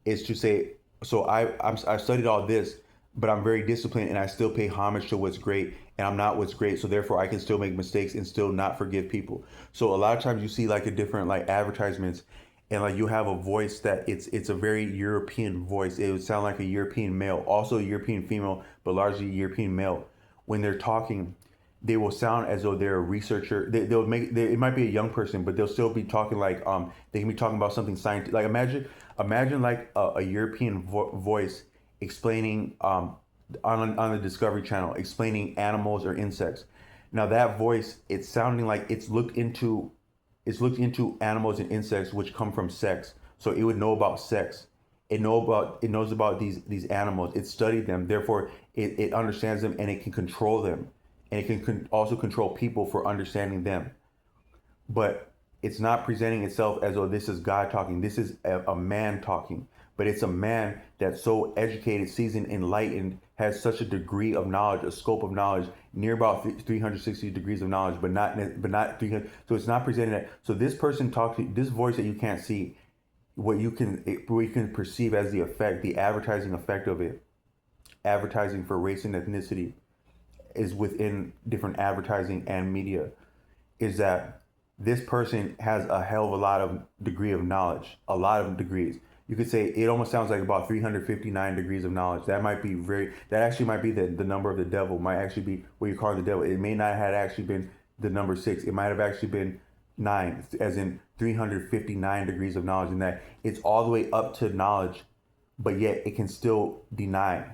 Is to say, so I've studied all this, but I'm very disciplined and I still pay homage to what's great, and I'm not what's great, so therefore I can still make mistakes and still not forgive people. So a lot of times you see like a different like advertisements, and like you have a voice that it's a very European voice. It would sound like a European male, also a European female, but largely European male. When they're talking, they will sound as though they're a researcher. It might be a young person, but they'll still be talking like they can be talking about something scientific. Like imagine like a European voice explaining on the Discovery Channel, explaining animals or insects. Now that voice, it's sounding like it's looked into animals and insects which come from sex. So it would know about sex. It knows about these animals. It studied them. Therefore, it understands them, and it can control them, and it can also control people for understanding them. But it's not presenting itself as though this is God talking. This is a man talking. But it's a man that's so educated, seasoned, enlightened, has such a degree of knowledge, a scope of knowledge, near about 360 degrees of knowledge, but not 300. So it's not presenting that. So this person talks to this voice that you can't see, what you can perceive as the effect, the advertising effect of it, advertising for race and ethnicity, is within different advertising and media, is that this person has a hell of a lot of degree of knowledge, a lot of degrees. You could say it almost sounds like about 359 degrees of knowledge. That might be that actually might be the number of the devil, might actually be what you call the devil. It may not have actually been the number six. It might have actually been nine, as in 359 degrees of knowledge, and that it's all the way up to knowledge, but yet it can still deny.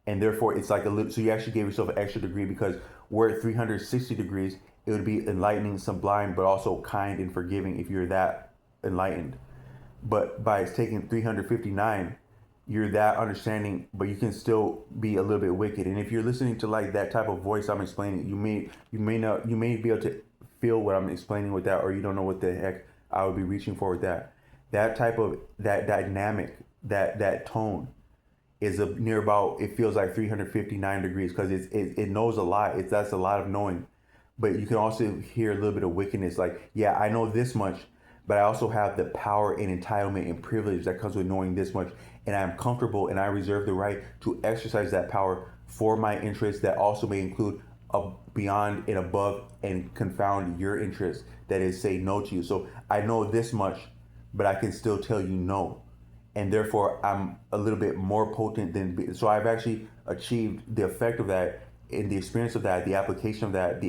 And therefore it's like a little, so you actually gave yourself an extra degree, because we're at 360 degrees, it would be enlightening, sublime, but also kind and forgiving if you're that enlightened. But by taking 359, you're that understanding, but you can still be a little bit wicked. And if you're listening to like that type of voice I'm explaining, you may be able to feel what I'm explaining with that, or you don't know what the heck I would be reaching for with that. That type of that dynamic, that tone is a near about, it feels like 359 degrees, because it knows a lot. That's a lot of knowing. But you can also hear a little bit of wickedness, like, yeah, I know this much, but I also have the power and entitlement and privilege that comes with knowing this much, and I'm comfortable and I reserve the right to exercise that power for my interests that also may include a beyond and above and confound your interests, that is, say no to you. So I know this much, but I can still tell you no, and therefore I'm a little bit more potent than. So I've actually achieved the effect of that, in the experience of that, the application of that,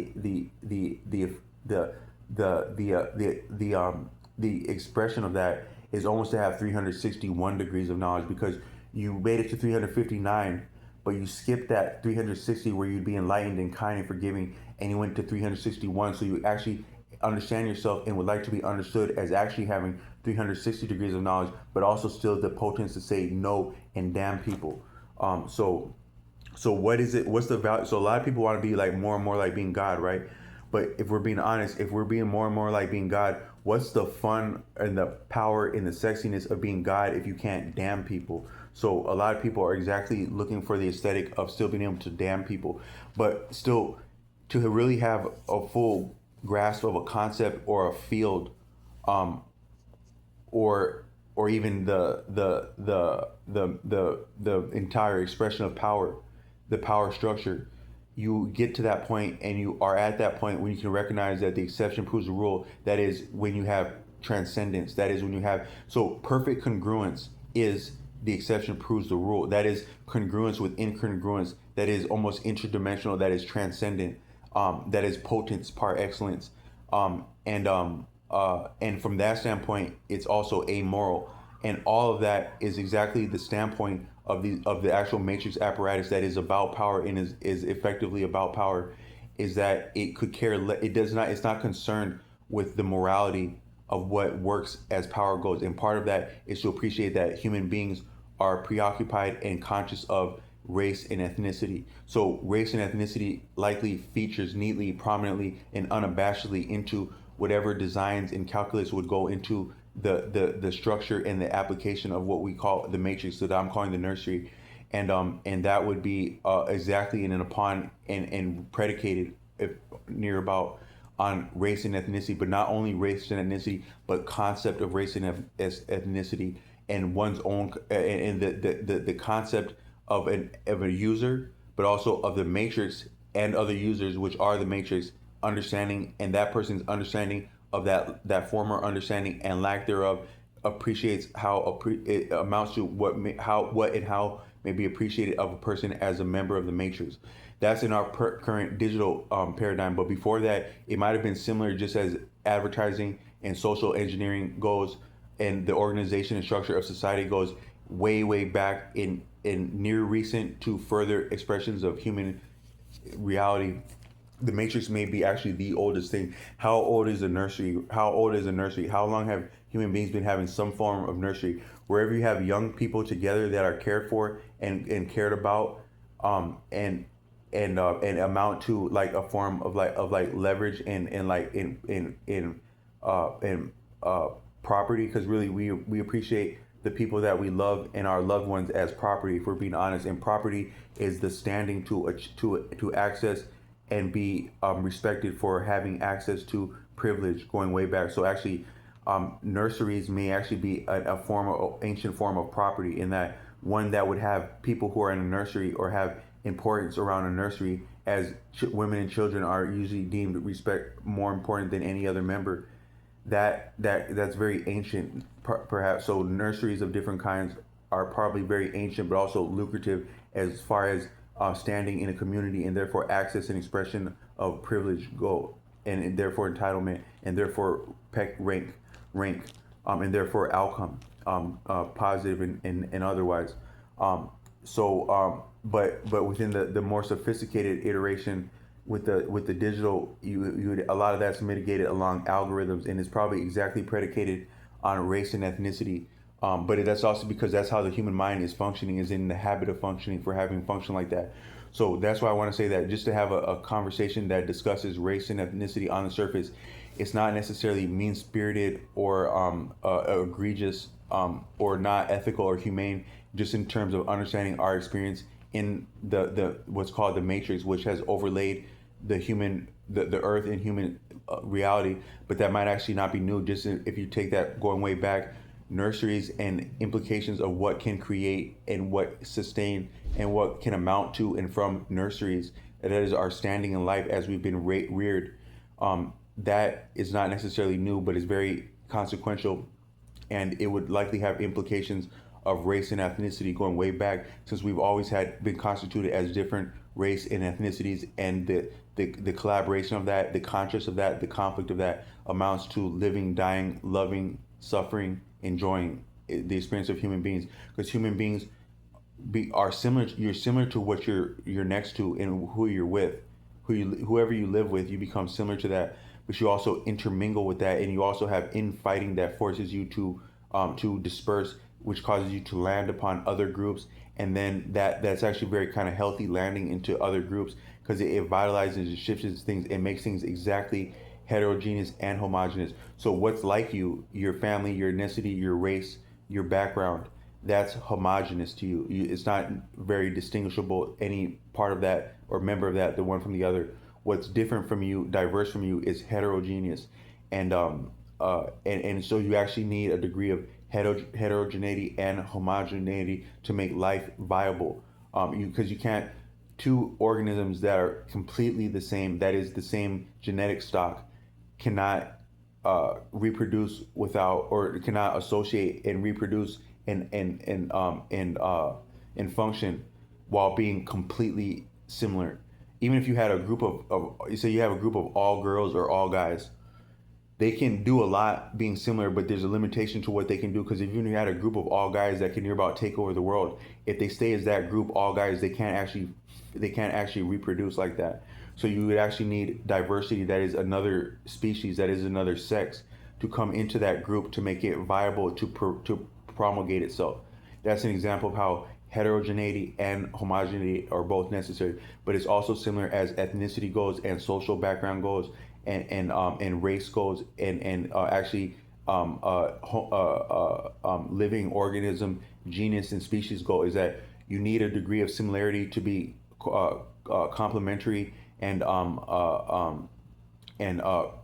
the expression of that is almost to have 361 degrees of knowledge, because you made it to 359, but you skipped that 360 where you'd be enlightened and kind and forgiving, and you went to 361. So you actually understand yourself and would like to be understood as actually having 360 degrees of knowledge, but also still the potence to say no and damn people. So what is it? What's the value? So a lot of people want to be like more and more like being God, right? But if we're being honest, if we're being more and more like being God, what's the fun and the power and the sexiness of being God if you can't damn people? So a lot of people are exactly looking for the aesthetic of still being able to damn people, but still to really have a full grasp of a concept or a field, um, or even the entire expression of power, the power structure. You get to that point, and you are at that point when you can recognize that the exception proves the rule. That is when you have transcendence. That is when you have, so perfect congruence is the exception proves the rule. That is congruence with incongruence. That is almost interdimensional. That is transcendent. That is potence par excellence. And from that standpoint, it's also amoral. And all of that is exactly the standpoint of the actual matrix apparatus that is about power and is effectively about power, is that it could care it does not, it's not concerned with the morality of what works as power goes. And part of that is to appreciate that human beings are preoccupied and conscious of race and ethnicity. So race and ethnicity likely features neatly, prominently, and unabashedly into whatever designs and calculus would go into the structure and the application of what we call the matrix, that I'm calling the nursery. And that would be exactly in and upon and predicated, if near about, on race and ethnicity, but not only race and ethnicity, but concept of race and ethnicity, and one's own, and the concept of a user, but also of the matrix and other users, which are the matrix, understanding, and that person's understanding of that former understanding and lack thereof appreciates how it amounts to how may be appreciated of a person as a member of the matrix. That's in our current digital paradigm. But before that, it might have been similar, just as advertising and social engineering goes, and the organization and structure of society goes way back in near recent to further expressions of human reality. The matrix may be actually the oldest thing. How old is the nursery? How old is the nursery? How long have human beings been having some form of nursery? Wherever you have young people together that are cared for and cared about, and amount to like a form of like leverage and like in property, because really we appreciate the people that we love and our loved ones as property, if we're being honest. And property is the standing to access and be respected for having access to privilege going way back. So actually, nurseries may actually be a form of ancient form of property, in that one that would have people who are in a nursery or have importance around a nursery as women and children are usually deemed respect more important than any other member. That's very ancient, perhaps. So nurseries of different kinds are probably very ancient, but also lucrative as far as standing in a community, and therefore access and expression of privilege go, and therefore entitlement, and therefore rank, and therefore outcome, positive and otherwise. But within the more sophisticated iteration with the digital, you a lot of that's mitigated along algorithms, and it's probably exactly predicated on race and ethnicity. But that's also because that's how the human mind is functioning, is in the habit of functioning for having function like that. So that's why I want to say that just to have a conversation that discusses race and ethnicity on the surface, it's not necessarily mean spirited or egregious, or not ethical or humane, just in terms of understanding our experience in the what's called the matrix, which has overlaid the earth and human reality. But that might actually not be new. Just if you take that going way back, nurseries and implications of what can create and what sustain and what can amount to and from nurseries, that is our standing in life as we've been reared. That is not necessarily new, but is very consequential, and it would likely have implications of race and ethnicity going way back, since we've always had been constituted as different race and ethnicities, and the collaboration of that, the contrast of that, the conflict of that amounts to living, dying, loving, suffering, enjoying the experience of human beings. Because human beings are similar. You're similar to what you're next to and who you're with, whoever you live with. You become similar to that, but you also intermingle with that, and you also have infighting that forces you to disperse, which causes you to land upon other groups, and then that's actually very kind of healthy landing into other groups, because it vitalizes, it shifts things, it makes things exactly heterogeneous and homogeneous. So what's like you, your family, your ethnicity, your race, your background, that's homogeneous to you. It's not very distinguishable, any part of that or member of that, the one from the other. What's different from you, diverse from you, is heterogeneous, and so you actually need a degree of heterogeneity and homogeneity to make life viable. Because you can't, two organisms that are completely the same, that is the same genetic stock, cannot reproduce without, or cannot associate and reproduce and function while being completely similar. Even if you had a group of say you have a group of all girls or all guys, they can do a lot being similar, but there's a limitation to what they can do. Because if you had a group of all guys that can near about take over the world, if they stay as that group all guys, they can't actually reproduce like that. So you would actually need diversity, that is another species, that is another sex, to come into that group to make it viable to promulgate itself. That's an example of how heterogeneity and homogeneity are both necessary. But it's also similar as ethnicity goes, and social background goes, and race goes, and actually living organism, genus, and species go, is that you need a degree of similarity to be complementary and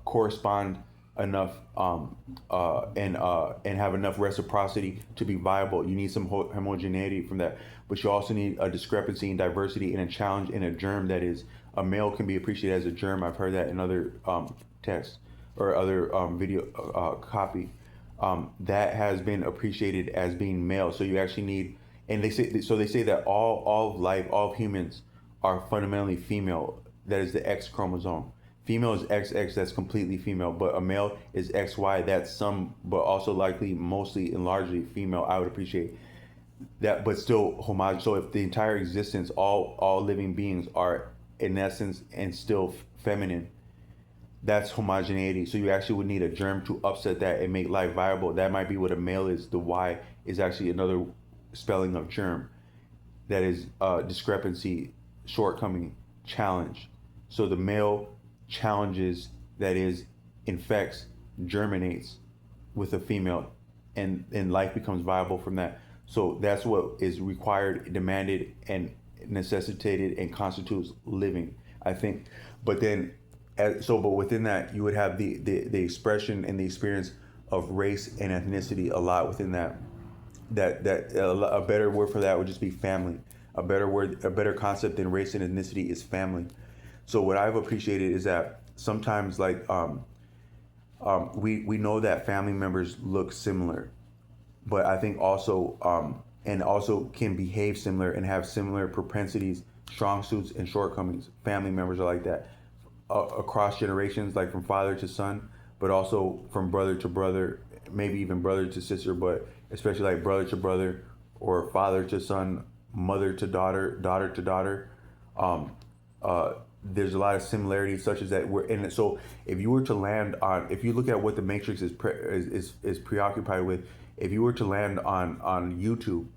correspond enough, and have enough reciprocity to be viable. You need some homogeneity from that, but you also need a discrepancy in diversity and a challenge in a germ. That is, a male can be appreciated as a germ. I've heard that in other texts or other video copy. That has been appreciated as being male. So you actually need, and they say that all of life, all of humans are fundamentally female. That is the X chromosome. Female is XX, that's completely female, but a male is XY, that's some, but also likely mostly and largely female. I would appreciate that, but still homogeneous. So if the entire existence, all living beings are in essence and still feminine, that's homogeneity. So you actually would need a germ to upset that and make life viable. That might be what a male is. The Y is actually another spelling of germ. That is discrepancy, shortcoming, challenge. So the male challenges, that is, infects, germinates with a female, and life becomes viable from that. So that's what is required, demanded, and necessitated, and constitutes living, I think. But then, but within that, you would have the expression and the experience of race and ethnicity a lot within that. A better word for that would just be family. a better word, a better concept than race and ethnicity is family. So what I've appreciated is that sometimes we know that family members look similar, but I think also and also can behave similar and have similar propensities, strong suits, and shortcomings. Family members are like that across generations, like from father to son, but also from brother to brother, maybe even brother to sister, but especially like brother to brother or father to son, mother to daughter, daughter to daughter. Um, there's a lot of similarities such as that we're in it. So if you were to land on, if you look at what the Matrix is preoccupied with, if you were to land on YouTube,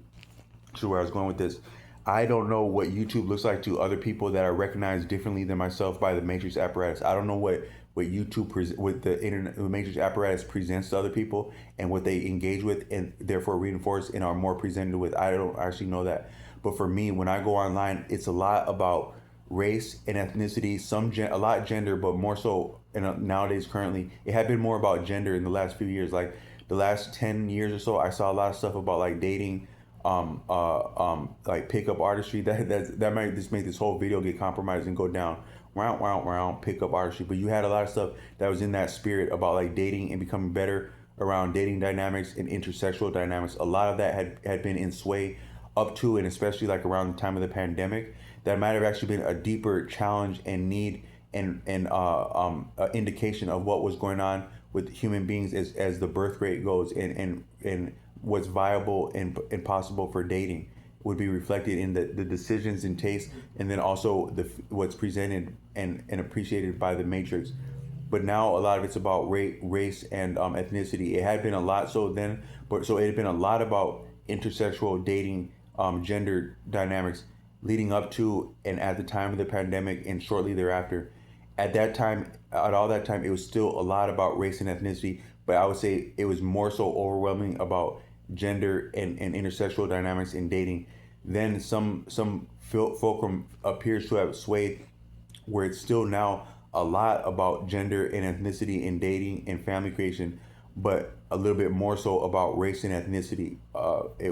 to where I was going with this, I don't know what YouTube looks like to other people that are recognized differently than myself by the Matrix apparatus. I don't know what what the internet, the Matrix apparatus presents to other people and what they engage with and therefore reinforce and are more presented with. I don't actually know that, but for me, when I go online, it's a lot about race and ethnicity, a lot gender, but more so nowadays. Currently, it had been more about gender in the last few years. Like the last 10 years or so, I saw a lot of stuff about like dating, like pickup artistry. That might just make this whole video get compromised and go down round pickup artistry. But you had a lot of stuff that was in that spirit about like dating and becoming better around dating dynamics and intersexual dynamics. A lot of that had been in sway up to and especially like around the time of the pandemic. That might have actually been a deeper challenge and need and indication of what was going on with human beings as the birth rate goes and what's viable and possible for dating would be reflected in the decisions and tastes, and then also what's presented and appreciated by the Matrix. But now a lot of it's about race and ethnicity. It had been a lot so then, but so it had been a lot about intersexual dating, gender dynamics leading up to and at the time of the pandemic and shortly thereafter. At all that time, it was still a lot about race and ethnicity, but I would say it was more so overwhelming about gender and intersexual dynamics in dating. Then some fulcrum appears to have swayed, where it's still now a lot about gender and ethnicity in dating and family creation, but a little bit more so about race and ethnicity,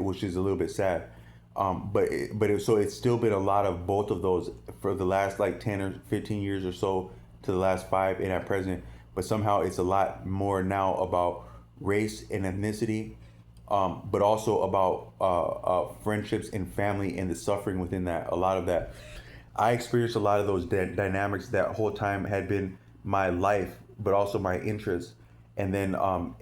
which is a little bit sad. So it's still been a lot of both of those for the last like 10 or 15 years or so to the last 5 and at present. But somehow it's a lot more now about race and ethnicity, but also about friendships and family and the suffering within that. A lot of that. I experienced a lot of those dynamics that whole time had been my life, but also my interest. And then,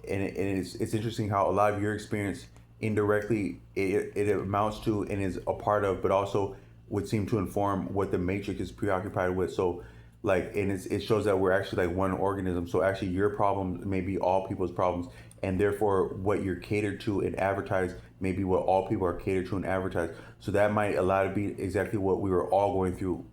it's interesting how a lot of your experience indirectly it amounts to and is a part of, but also would seem to inform what the Matrix is preoccupied with. So, like, and it shows that we're actually like one organism. So actually, your problems may be all people's problems, and therefore, what you're catered to and advertised may be what all people are catered to and advertised. So that might allow to be exactly what we were all going through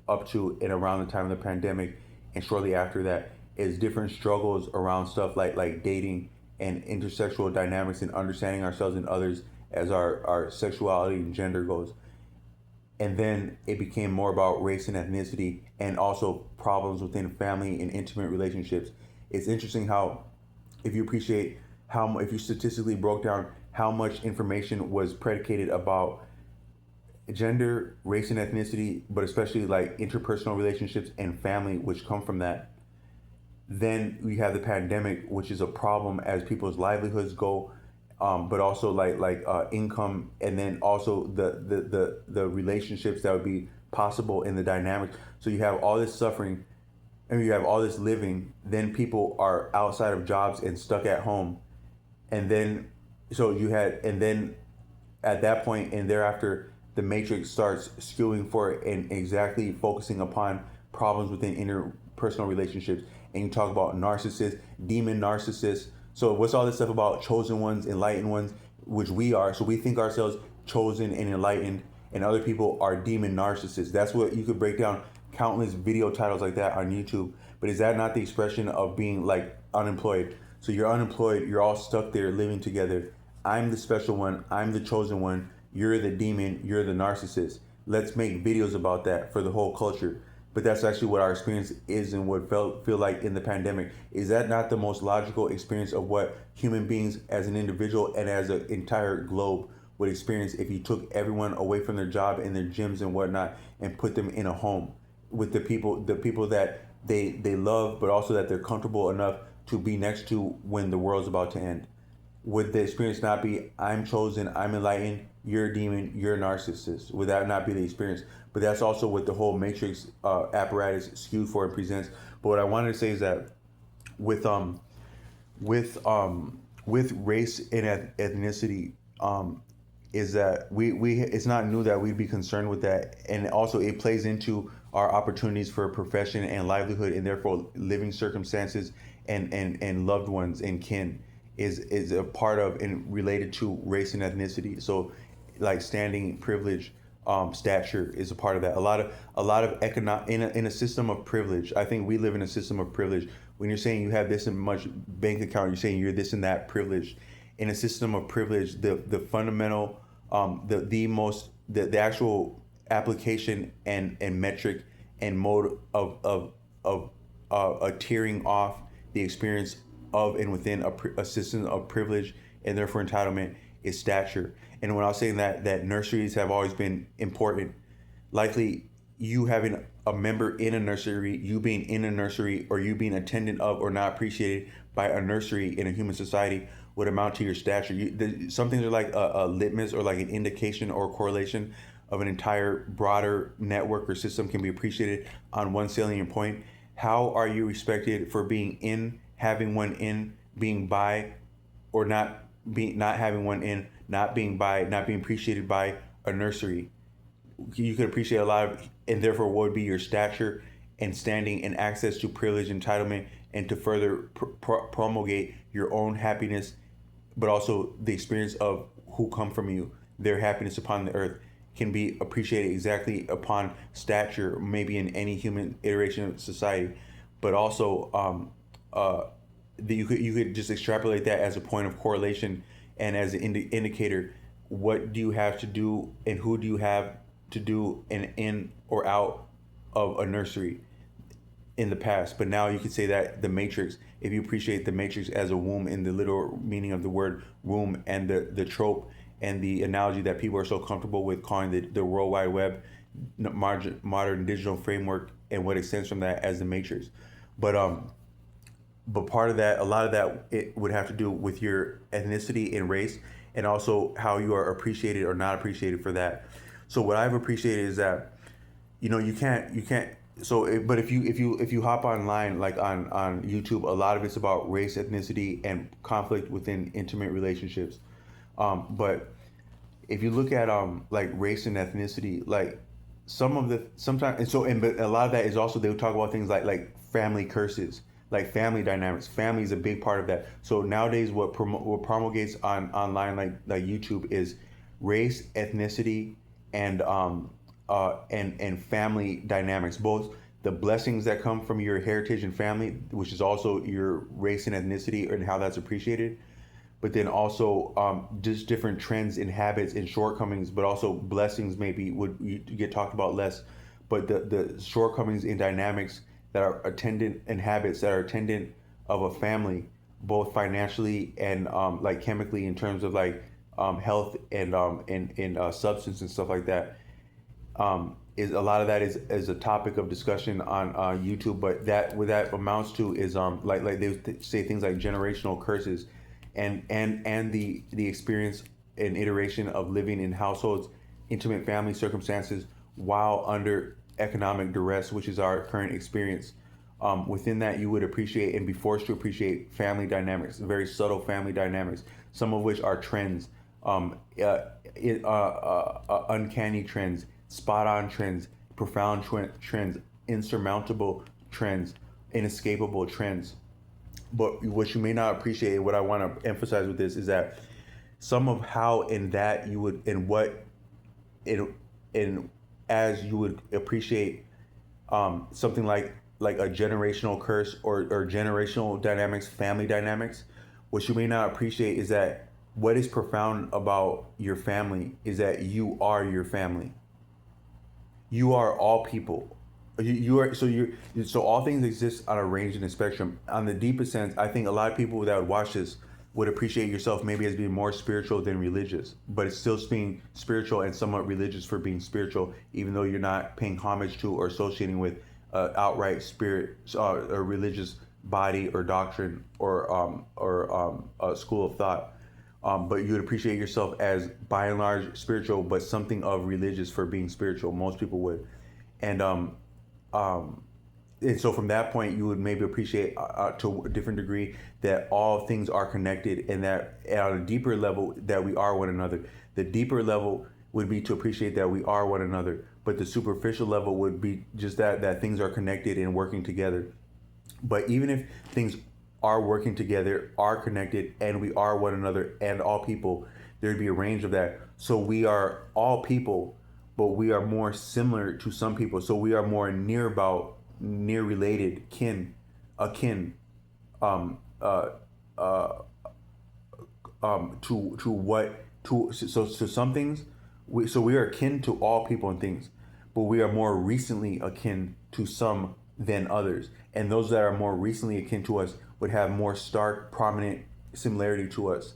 up to and around the time of the pandemic, and shortly after that, is different struggles around stuff like dating and intersexual dynamics and understanding ourselves and others as our sexuality and gender goes. And then it became more about race and ethnicity and also problems within family and intimate relationships. It's interesting how, if you appreciate if you statistically broke down how much information was predicated about gender, race, and ethnicity, but especially like interpersonal relationships and family, which come from that. Then we have the pandemic, which is a problem as people's livelihoods go, but also income, and then also the relationships that would be possible in the dynamic. So you have all this suffering, and you have all this living. Then people are outside of jobs and stuck at home, and then and then at that point and thereafter, the Matrix starts skewing for it and exactly focusing upon problems within interpersonal relationships. And you talk about narcissists, demon narcissists. So what's all this stuff about chosen ones, enlightened ones, which we are. So we think ourselves chosen and enlightened, and other people are demon narcissists. That's what you could break down countless video titles like that on YouTube. But is that not the expression of being like unemployed? So you're unemployed, you're all stuck there living together. I'm the special one, I'm the chosen one, you're the demon, you're the narcissist. Let's make videos about that for the whole culture. But that's actually what our experience is and what feel like in the pandemic. Is that not the most logical experience of what human beings as an individual and as an entire globe would experience if you took everyone away from their job and their gyms and whatnot and put them in a home with the people that they love, but also that they're comfortable enough to be next to when the world's about to end. Would the experience not be, I'm chosen, I'm enlightened, you're a demon, you're a narcissist? Would that not be the experience? But that's also what the whole Matrix apparatus skewed for and presents. But what I wanted to say is that with with race and ethnicity, is that we it's not new that we'd be concerned with that, and also it plays into our opportunities for profession and livelihood, and therefore living circumstances and loved ones and kin is a part of and related to race and ethnicity. So like standing, privilege, stature is a part of that. A lot of economic in a system of privilege. I think we live in a system of privilege. When you're saying you have this and much bank account, you're saying you're this and that privilege. In a system of privilege, the fundamental, the actual application and metric and mode of a tearing off the experience of and within a system of privilege and therefore entitlement is stature. And when I was saying that nurseries have always been important, likely you having a member in a nursery, you being in a nursery, or you being attendant of or not appreciated by a nursery in a human society would amount to your stature. Some things are like a litmus or like an indication or correlation of an entire broader network or system can be appreciated on one salient point. How are you respected for being in, having one in, being by, or not having one in, not being by, not being appreciated by a nursery? You could appreciate a lot of, and therefore what would be your stature and standing and access to privilege, entitlement, and to further promulgate your own happiness, but also the experience of who come from you, their happiness upon the earth can be appreciated exactly upon stature, maybe in any human iteration of society, but also you could just extrapolate that as a point of correlation and as an indicator. What do you have to do, and who do you have to do in or out of a nursery in the past? But now you could say that the Matrix, if you appreciate the Matrix as a womb in the literal meaning of the word womb, and the trope and the analogy that people are so comfortable with calling the World.Wide Web, modern digital framework, and what extends from that as the Matrix. But part of that, a lot of that, it would have to do with your ethnicity and race, and also how you are appreciated or not appreciated for that. So what I've appreciated is that, you can't. But if you hop online, like on YouTube, a lot of it's about race, ethnicity, and conflict within intimate relationships. But if you look at like race and ethnicity, like sometimes, but a lot of that is also, they would talk about things like family curses, like family dynamics. Family is a big part of that. So nowadays, what promulgates online, like YouTube, is race, ethnicity, and and family dynamics. Both the blessings that come from your heritage and family, which is also your race and ethnicity and how that's appreciated, but then also just different trends and habits and shortcomings, but also blessings maybe would get talked about less. But the shortcomings in dynamics that are attendant, and habits that are attendant of a family, both financially and like chemically, in terms of like health and substance and stuff like that, is a lot of that is a topic of discussion on YouTube. But what that amounts to is like they would say things like generational curses, and the experience and iteration of living in households, intimate family circumstances, while under economic duress, which is our current experience. Within that, you would appreciate and be forced to appreciate family dynamics, very subtle family dynamics, some of which are trends, uncanny trends, spot on trends, profound trends, insurmountable trends, inescapable trends. But what you may not appreciate, and what I want to emphasize with this, is that some of how in that you would, and what in as you would appreciate something like a generational curse, or generational dynamics, family dynamics. What you may not appreciate is that what is profound about your family is that you are your family. You are all people. So all things exist on a range and a spectrum. On the deepest sense, I think a lot of people that would watch this, would appreciate yourself maybe as being more spiritual than religious, but it's still being spiritual and somewhat religious for being spiritual, even though you're not paying homage to or associating with outright spirit or religious body or doctrine or a school of thought. But you would appreciate yourself as by and large spiritual, but something of religious for being spiritual. Most people would, and um, and so from that point, you would maybe appreciate to a different degree that all things are connected, and that on a deeper level that we are one another. The deeper level would be to appreciate that we are one another, but the superficial level would be just that things are connected and working together. But even if things are working together, are connected, and we are one another and all people, there'd be a range of that. So we are all people, but we are more similar to some people. So we are more near related, akin, um, uh, uh, to what to some things. So we are akin to all people and things, but we are more recently akin to some than others. And those that are more recently akin to us would have more stark, prominent similarity to us.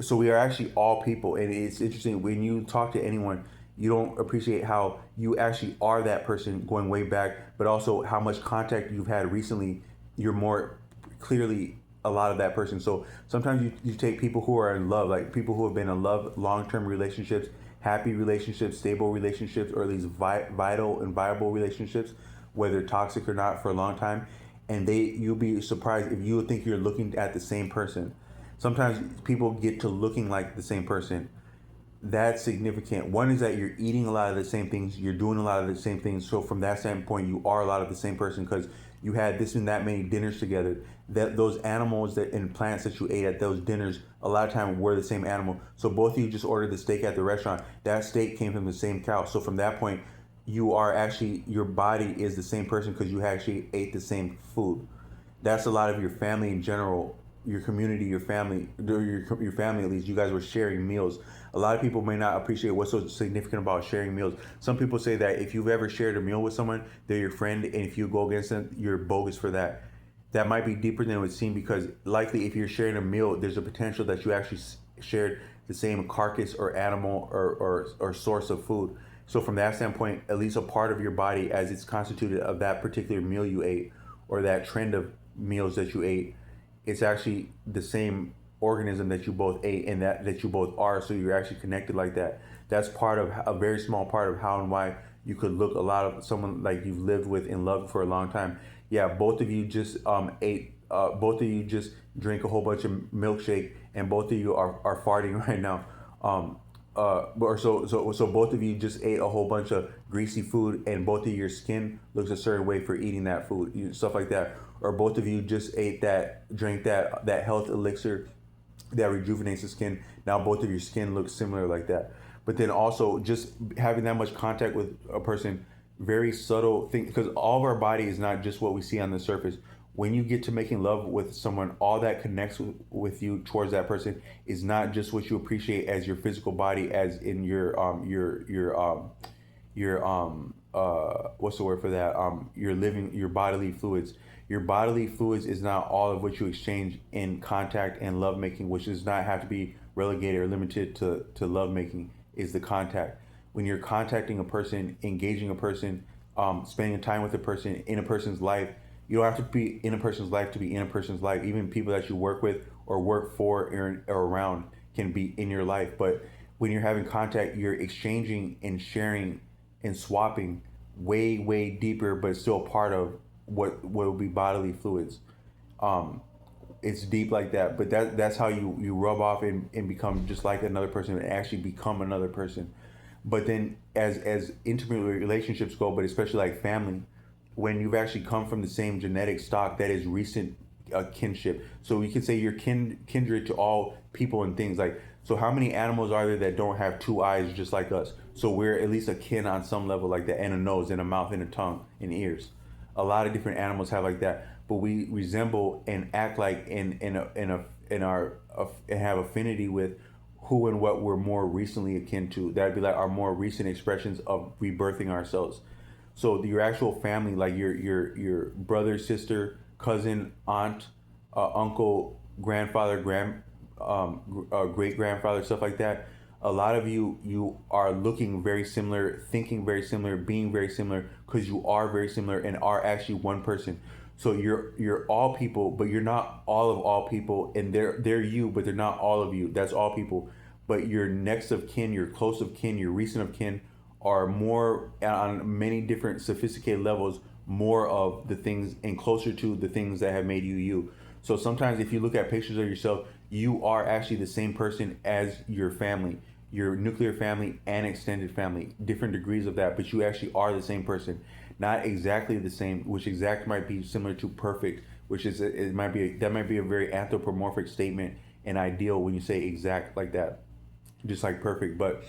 So we are actually all people, and it's interesting when you talk to anyone, you don't appreciate how you actually are that person going way back, but also how much contact you've had recently. You're more clearly a lot of that person. So sometimes you take people who are in love, like people who have been in love, long-term relationships, happy relationships, stable relationships, or at least vital and viable relationships, whether toxic or not, for a long time, and you'll be surprised if you think you're looking at the same person. Sometimes people get to looking like the same person. That's significant. One is that you're eating a lot of the same things, you're doing a lot of the same things. So from that standpoint, you are a lot of the same person because you had this and that many dinners together. That those animals that and plants that you ate at those dinners, a lot of time were the same animal. So both of you just ordered the steak at the restaurant. That steak came from the same cow. So from that point, you are actually, your body is the same person because you actually ate the same food. That's a lot of your family in general, your community, your family, your family at least. You guys were sharing meals. A lot of people may not appreciate what's so significant about sharing meals. Some people say that if you've ever shared a meal with someone, they're your friend, and if you go against them, you're bogus for that. That might be deeper than it would seem because likely if you're sharing a meal, there's a potential that you actually shared the same carcass or animal or source of food. So from that standpoint, at least a part of your body as it's constituted of that particular meal you ate or that trend of meals that you ate, it's actually the same organism that you both ate and that you both are. So you're actually connected like that. That's part of a very small part of how and why you could look a lot of someone like you've lived with and loved for a long time. Yeah, both of you just ate. Both of you just drink a whole bunch of milkshake, and both of you are farting right now. Or so both of you just ate a whole bunch of greasy food, and both of your skin looks a certain way for eating that food, stuff like that. Or both of you just drank that health elixir that rejuvenates the skin. Now both of your skin looks similar like that. But then also just having that much contact with a person, very subtle thing, because all of our body is not just what we see on the surface. When you get to making love with someone, all that connects with you towards that person is not just what you appreciate as your physical body, as in what's the word for that, your bodily fluids. Your bodily fluids is not all of what you exchange in contact and lovemaking, which does not have to be relegated or limited to lovemaking, is the contact. When you're contacting a person, engaging a person, spending time with a person in a person's life, you don't have to be in a person's life to be in a person's life. Even people that you work with or work for or around can be in your life. But when you're having contact, you're exchanging and sharing and swapping way, way deeper, but still part of what will be bodily fluids. Um, it's deep like that, but that's how you rub off and become just like another person and actually become another person. But then as intimate relationships go, but especially like family, when you've actually come from the same genetic stock, that is recent kinship. So we could say you're kindred to all people and things. Like, so how many animals are there that don't have two eyes just like us? So we're at least a kin on some level like that, and a nose and a mouth and a tongue and ears. A lot of different animals have like that, but we resemble and act like and have affinity with who and what we're more recently akin to. That'd be like our more recent expressions of rebirthing ourselves. So your actual family, like your brother, sister, cousin, aunt, uncle, grandfather, great grandfather, stuff like that. A lot of you are looking very similar, thinking very similar, being very similar, because you are very similar and are actually one person. So you're all people, but you're not all people, and they're you, but they're not all of you. That's all people, but your next of kin, your close of kin, your recent of kin are more on many different sophisticated levels, more of the things and closer to the things that have made you you. So sometimes if you look at pictures of yourself, you are actually the same person as your family, your nuclear family and extended family, different degrees of that, but you actually are the same person. Not exactly the same, which exact might be similar to perfect, which is it might be that might be a very anthropomorphic statement and ideal when you say exact like that, just like perfect, but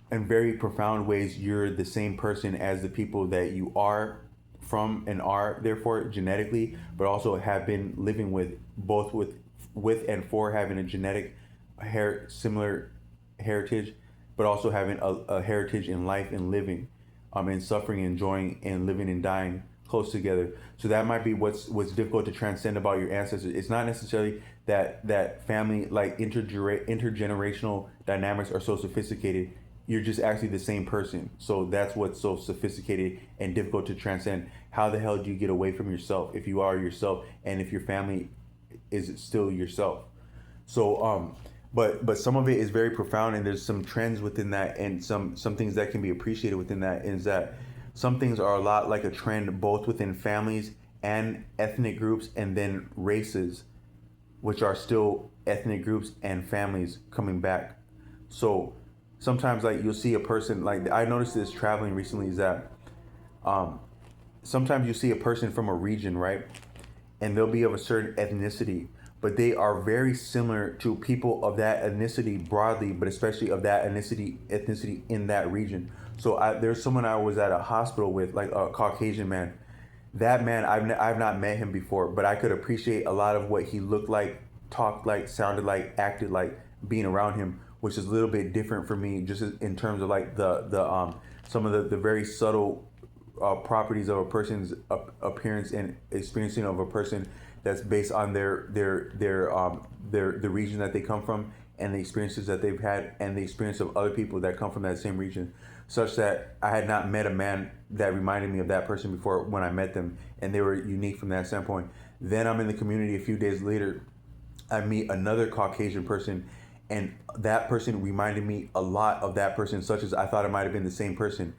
in very profound ways, you're the same person as the people that you are from and are therefore genetically, but also have been living with, both with and for having a genetic similar heritage, but also having a heritage in life and living, in suffering, enjoying, and living and dying close together. So that might be what's difficult to transcend about your ancestors. It's not necessarily that family like intergenerational dynamics are so sophisticated. You're just actually the same person. So that's what's so sophisticated and difficult to transcend. How the hell do you get away from yourself if you are yourself, and if your family is still yourself? So but some of it is very profound, and there's some trends within that, and some things that can be appreciated within that is that some things are a lot like a trend both within families and ethnic groups, and then races, which are still ethnic groups and families coming back. So sometimes like you'll see a person, like I noticed this traveling recently, is that um, sometimes you see a person from a region, right? And they'll be of a certain ethnicity, but they are very similar to people of that ethnicity broadly, but especially of that ethnicity in that region. So there's someone I was at a hospital with, like a Caucasian man. That man, I've not met him before, but I could appreciate a lot of what he looked like, talked like, sounded like, acted like, being around him, which is a little bit different for me, just in terms of like the some of the very subtle properties of a person's appearance and experiencing of a person, that's based on their the region that they come from, and the experiences that they've had, and the experience of other people that come from that same region, such that I had not met a man that reminded me of that person before when I met them, and they were unique from that standpoint. Then I'm in the community a few days later, I meet another Caucasian person, and that person reminded me a lot of that person, such as I thought it might have been the same person.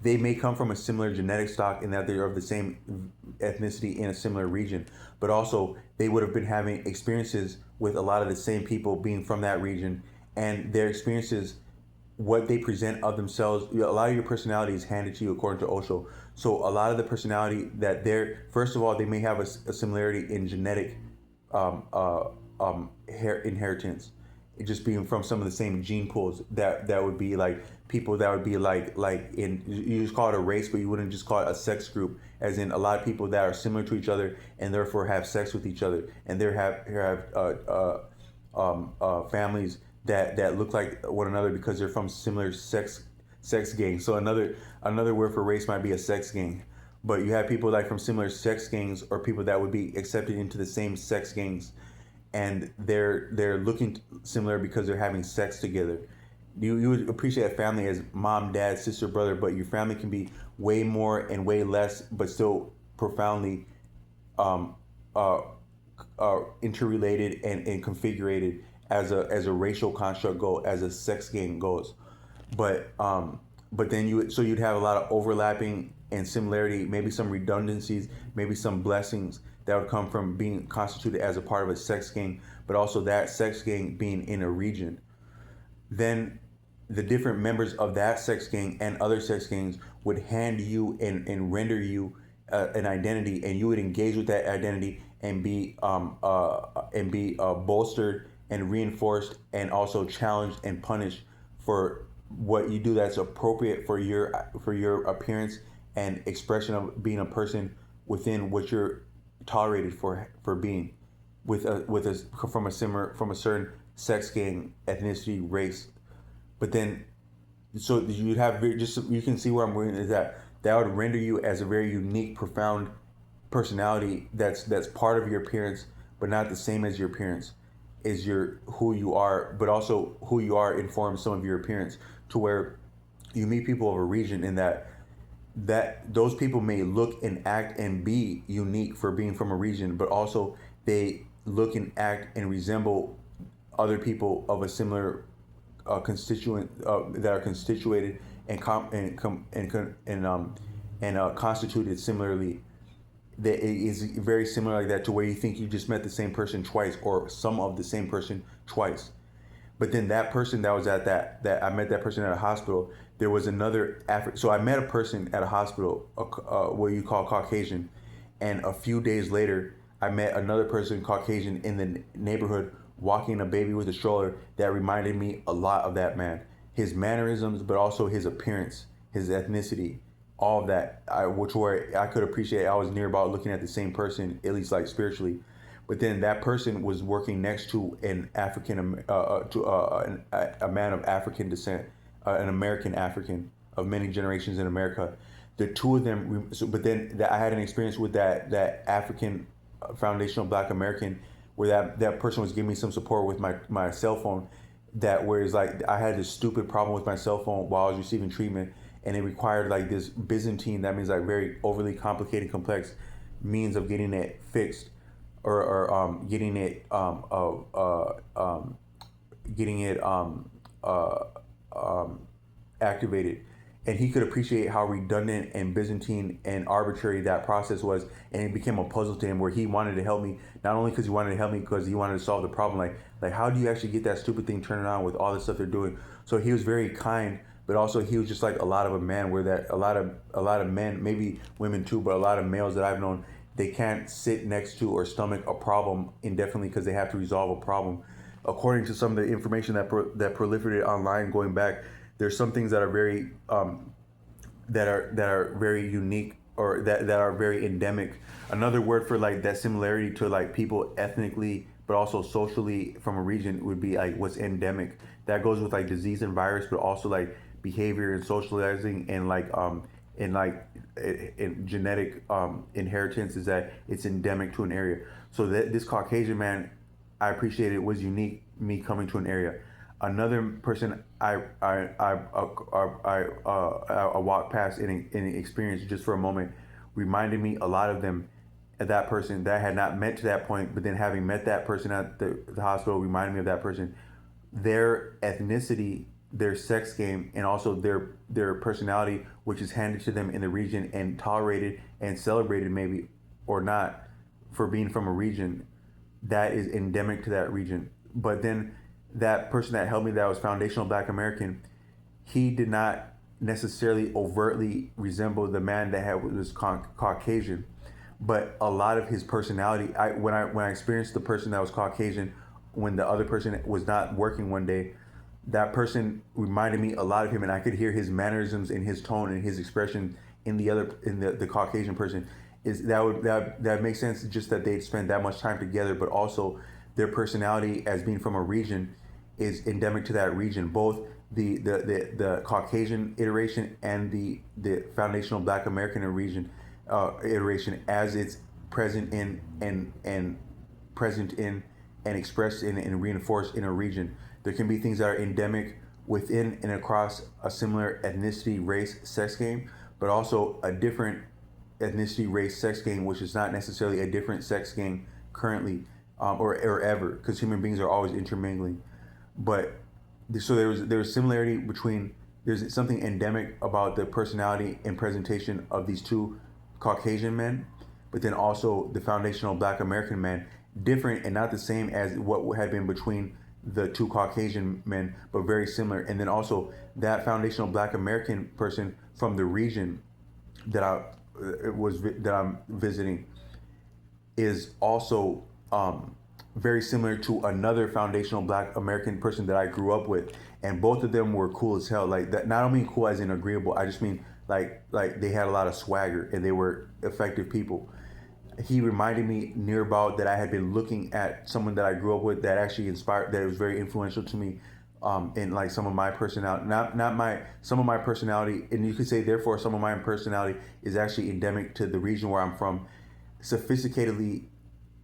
They may come from a similar genetic stock in that they're of the same ethnicity in a similar region, but also they would have been having experiences with a lot of the same people being from that region, and their experiences, what they present of themselves. A lot of your personality is handed to you according to Osho. So a lot of the personality that they're, first of all, they may have a similarity in genetic um, uh, inheritance, it just being from some of the same gene pools, that would be like people that would be like in, you just call it a race, but you wouldn't just call it a sex group, as in a lot of people that are similar to each other and therefore have sex with each other, and they have families that look like one another because they're from similar sex gangs. So another word for race might be a sex gang. But you have people like from similar sex gangs, or people that would be accepted into the same sex gangs, and they're looking similar because they're having sex together. You would appreciate a family as mom, dad, sister, brother, but your family can be way more and way less, but still profoundly um, uh, interrelated and configurated as a racial construct goes, as a sex gang goes. But then you'd have a lot of overlapping and similarity, maybe some redundancies, maybe some blessings that would come from being constituted as a part of a sex gang, but also that sex gang being in a region. Then the different members of that sex gang and other sex gangs would hand you and render you an identity, and you would engage with that identity and be bolstered and reinforced, and also challenged and punished for what you do that's appropriate for your appearance and expression of being a person within what you're tolerated for being with a from a certain sex gang, ethnicity, race. But then, so you have just, you can see where I'm going, is that would render you as a very unique, profound personality that's part of your appearance, but not the same as your appearance. is your who you are, but also who you are informs some of your appearance. To where you meet people of a region, in that those people may look and act and be unique for being from a region, but also they look and act and resemble other people of a similar constituent that are constituted and constituted similarly. That it is very similar like that, to where you think you just met the same person twice, or some of the same person twice. But then that person that was at that I met that person at a hospital. There was another So I met a person at a hospital, what you call Caucasian, and a few days later, I met another person Caucasian in the neighborhood walking a baby with a stroller that reminded me a lot of that man. His mannerisms, but also his appearance, his ethnicity, all of that, which were I could appreciate. I was near about looking at the same person, at least like spiritually. But then that person was working next to an a man of African descent, an American African of many generations in America. The two of them. But then I had an experience with that African foundational Black American, where that person was giving me some support with my cell phone. That whereas like I had this stupid problem with my cell phone while I was receiving treatment, and it required like this Byzantine, that means like very overly complicated, complex means of getting it fixed, or getting it activated. And he could appreciate how redundant and Byzantine and arbitrary that process was, and it became a puzzle to him, where he wanted to help me, not only because he wanted to help me, because he wanted to solve the problem. Like how do you actually get that stupid thing turned on with all the stuff they're doing? So he was very kind, but also he was just like a lot of a man, where that a lot of men, maybe women too, but a lot of males that I've known, they can't sit next to or stomach a problem indefinitely, because they have to resolve a problem. According to some of the information that proliferated online going back, there's some things that are very that are very unique, or that are very endemic. Another word for like that similarity to like people ethnically but also socially from a region would be like what's endemic. That goes with like disease and virus, but also like behavior and socializing, and in genetic inheritance, is that it's endemic to an area. So that this Caucasian man, I appreciated, was unique, me coming to an area. Another person I walked past in experience just for a moment, reminded me a lot of them. That person that I had not met to that point, but then having met that person at the hospital reminded me of that person. Their ethnicity, their sex game, and also their personality, which is handed to them in the region and tolerated and celebrated, maybe or not, for being from a region that is endemic to that region. But then that person that helped me, that was foundational Black American, he did not necessarily overtly resemble the man that was Caucasian, but a lot of his personality. When I experienced the person that was Caucasian, when the other person was not working one day, that person reminded me a lot of him, and I could hear his mannerisms and his tone and his expression in the Caucasian person. That makes sense, just that they'd spent that much time together, but also their personality as being from a region is endemic to that region. Both the Caucasian iteration and the foundational Black American iteration, as it's present in and expressed in and reinforced in a region. There can be things that are endemic within and across a similar ethnicity, race, sex game, but also a different ethnicity, race, sex game, which is not necessarily a different sex game currently, or ever, because human beings are always intermingling. But so there was similarity between, there's something endemic about the personality and presentation of these two Caucasian men, but then also the foundational Black American man, different and not the same as what had been between the two Caucasian men, but very similar. And then also that foundational Black American person from the region that I'm visiting is also very similar to another foundational Black American person that I grew up with, and both of them were cool as hell. Like that, not only cool as in agreeable, I just mean like they had a lot of swagger and they were effective people. He reminded me near about that I had been looking at someone that I grew up with that actually inspired, that was very influential to me, in like some of my personality, some of my personality, and you could say therefore some of my personality is actually endemic to the region where I'm from. Sophisticatedly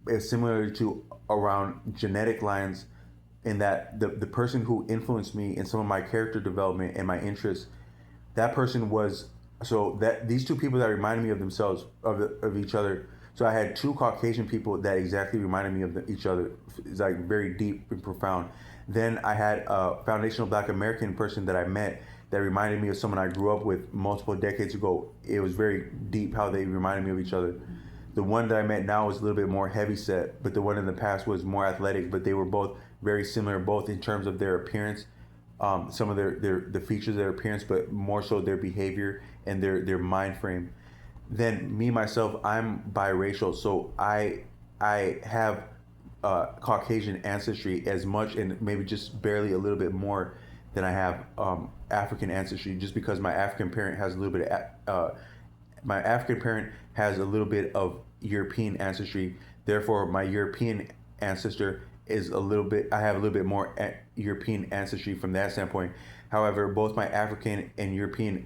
is similar to around genetic lines, in that the person who influenced me in some of my character development and my interests, that person was, so that these two people that reminded me of themselves, of each other. So I had two Caucasian people that exactly reminded me of each other. It's like very deep and profound. Then I had a foundational Black American person that I met that reminded me of someone I grew up with multiple decades ago. It was very deep how they reminded me of each other. The one that I met now was a little bit more heavy set, but the one in the past was more athletic. But they were both very similar, both in terms of their appearance, some of the features of their appearance, but more so their behavior and their mind frame. Then me myself, I'm biracial, so I have Caucasian ancestry as much, and maybe just barely a little bit more than I have African ancestry, just because my African parent has a little bit of my African parent has a little bit of European ancestry. Therefore, my European ancestor is a little bit. I have a little bit more European ancestry from that standpoint. However, both my African and European